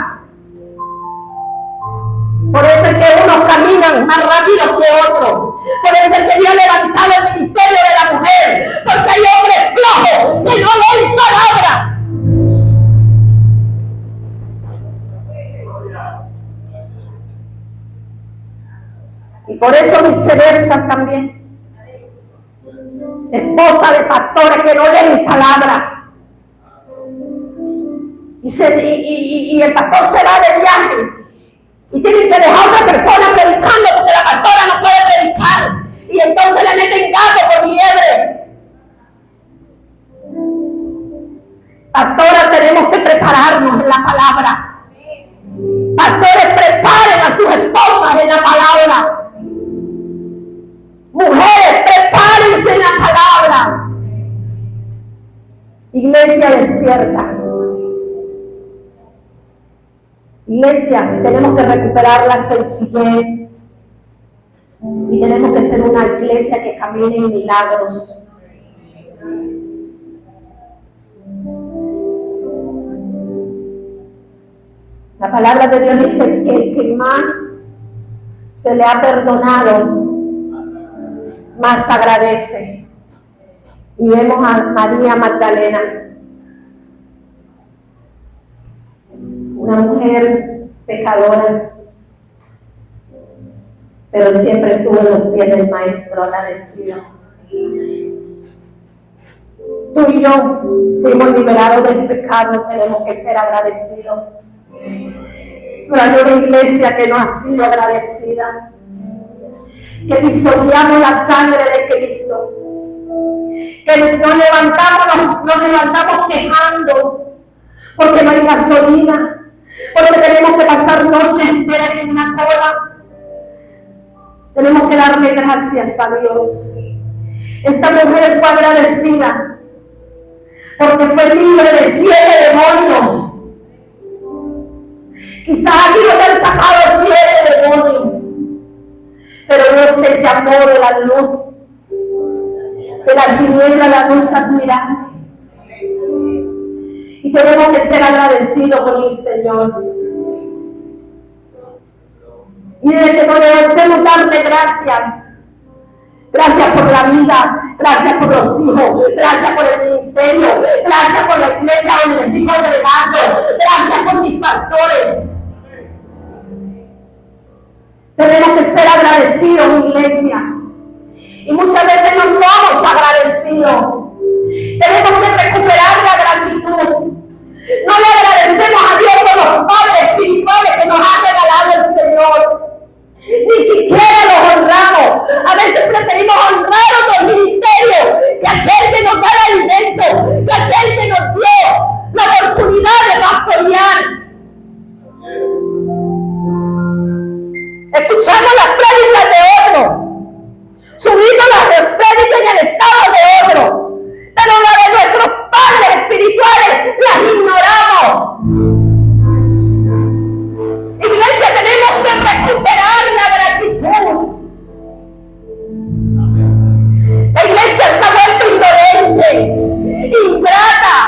Por eso es que unos caminan más rápido que otros. Por eso es que Dios ha levantado el ministerio de la mujer, porque hay hombres flojos que no leen palabra. Y por eso viceversas también. Esposa de pastores que no leen palabra. Y el pastor se va de viaje. Y tienen que dejar a otra persona predicando porque la pastora no puede predicar. Y entonces le meten gato por liebre. Pastoras, tenemos que prepararnos en la palabra. Pastores, preparen a sus esposas en la palabra. Mujeres, prepárense en la palabra. Iglesia, despierta. Iglesia, tenemos que recuperar la sencillez. Y tenemos que ser una iglesia que camine en milagros. La palabra de Dios dice que el que más se le ha perdonado, más agradece. Y vemos a María Magdalena, una mujer pecadora, pero siempre estuvo en los pies del Maestro, agradecida. Tú y yo fuimos liberados del pecado, tenemos que ser agradecidos. Pero hay una iglesia que no ha sido agradecida, que pisoteamos la sangre de Cristo, que nos levantamos quejando porque no hay gasolina, porque tenemos que pasar noches enteras en una cola. Tenemos que darle gracias a Dios. Esta mujer fue agradecida porque fue libre de 7 demonios. Quizás aquí no te han sacado 7 demonios, pero Dios te llamó de la luz, de las tinieblas a la luz admirable. Y tenemos que ser agradecidos con el Señor. Y desde que nos levantemos, darle gracias. Gracias por la vida, gracias por los hijos, gracias por el ministerio, gracias por la iglesia donde estoy congregando, gracias por mis pastores. Tenemos que ser agradecidos, iglesia. Y muchas veces no somos agradecidos. Tenemos que recuperar la gratitud. No le agradecemos a Dios por los padres espirituales que nos ha regalado el Señor. Ni siquiera los honramos. A veces preferimos honrar otros ministerios que aquel que nos da el alimento, que aquel que nos dio la oportunidad de pastorear. Escuchamos las prédicas de otro, subimos las prédicas en el estado de otro, pero la de nuestros padres espirituales las ignoramos. Iglesia, tenemos que recuperar la gratitud. La iglesia se ha vuelto indolente, ingrata.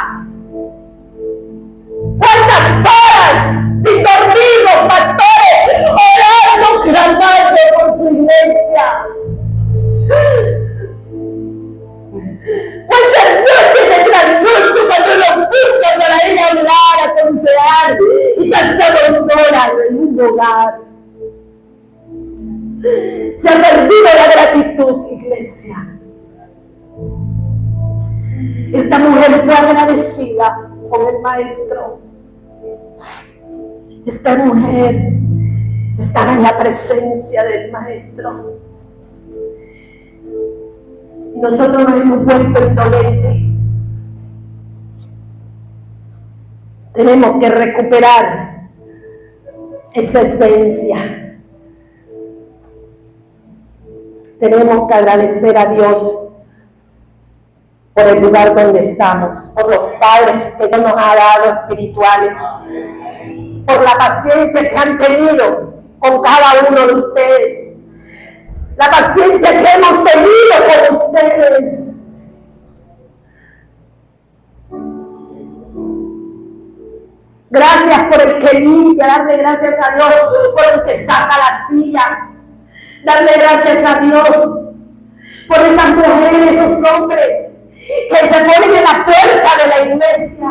¿Cuántas horas sin dormir los pastores orando clamando por su iglesia? ¿Cuántas noches de trasnocho cuando los buscan para ir a hablar, a aconsejar y pasamos horas en un hogar? Se ha perdido la gratitud, iglesia. Esta mujer fue agradecida con el maestro. Esta mujer estaba en la presencia del maestro. Y nosotros nos hemos vuelto indolentes. Tenemos que recuperar esa esencia. Tenemos que agradecer a Dios por el lugar donde estamos, por los padres que Dios nos ha dado espirituales, por la paciencia que han tenido con cada uno de ustedes, la paciencia que hemos tenido con ustedes. Gracias por el que limpia, darle gracias a Dios por el que saca la silla, darle gracias a Dios por esas mujeres, esos hombres que se ponen en la puerta de la iglesia.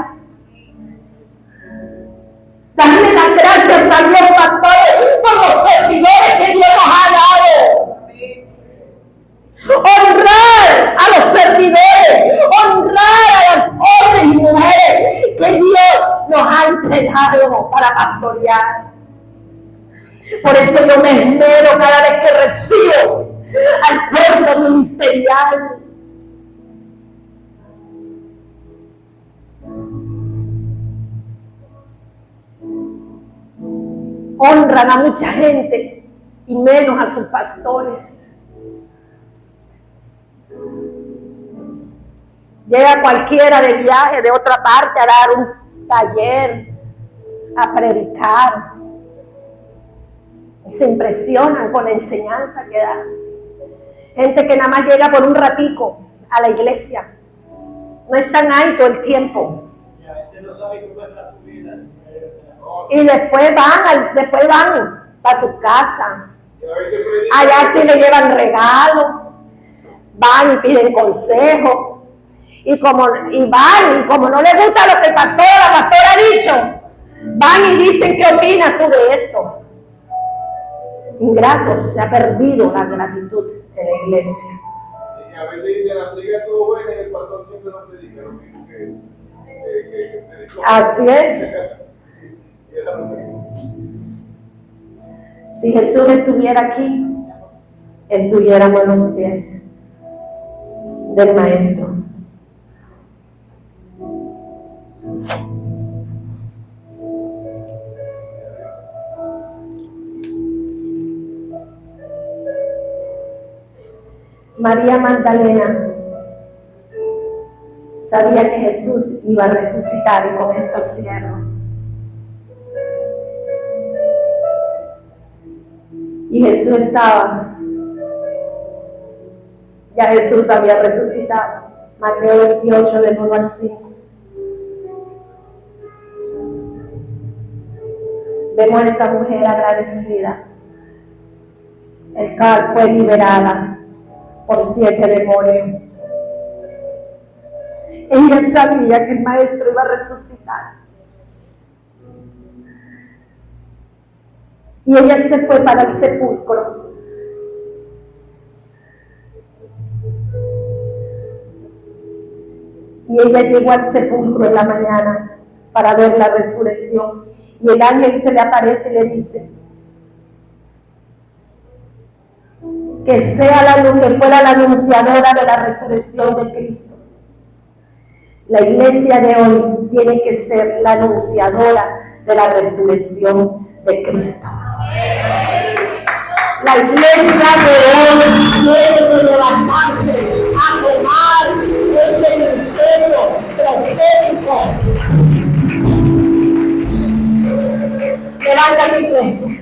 Darle las gracias a Dios, pastores, por los servidores que Dios nos ha dado. Honrar a los servidores, honrar a los hombres y mujeres que Dios nos ha entregado para pastorear. Por eso yo me esmero cada vez que recibo al cuerpo ministerial. Honran a mucha gente y menos a sus pastores. Llega cualquiera de viaje de otra parte a dar un taller, a predicar. Y se impresionan con la enseñanza que da. Gente que nada más llega por un ratico a la iglesia. No están ahí todo el tiempo. Y después van para su casa. Allá sí le llevan regalos, van y piden consejo. Y como no les gusta lo que el pastor o la pastora ha dicho, van y dicen, ¿qué opinas tú de esto? Ingratos, se ha perdido la gratitud en la iglesia. Y a veces dicen, la predica estuvo buena y el pastor siempre no predica lo mismo que predicó. Así es. Si Jesús estuviera aquí, estuviéramos en los pies del Maestro. María Magdalena sabía que Jesús iba a resucitar y con esto cierro. Y Jesús estaba, ya Jesús había resucitado. Mateo 28, del 1 al 5. Vemos a esta mujer agradecida, el cual fue liberada por 7 demonios. Ella sabía que el Maestro iba a resucitar. Y ella se fue para el sepulcro. Y ella llegó al sepulcro en la mañana para ver la resurrección. Y el ángel se le aparece y le dice que que fuera la anunciadora de la resurrección de Cristo. La iglesia de hoy tiene que ser la anunciadora de la resurrección de Cristo. La iglesia de hoy tiene que levantarse a tomar ese ministerio profético. Levanta la iglesia.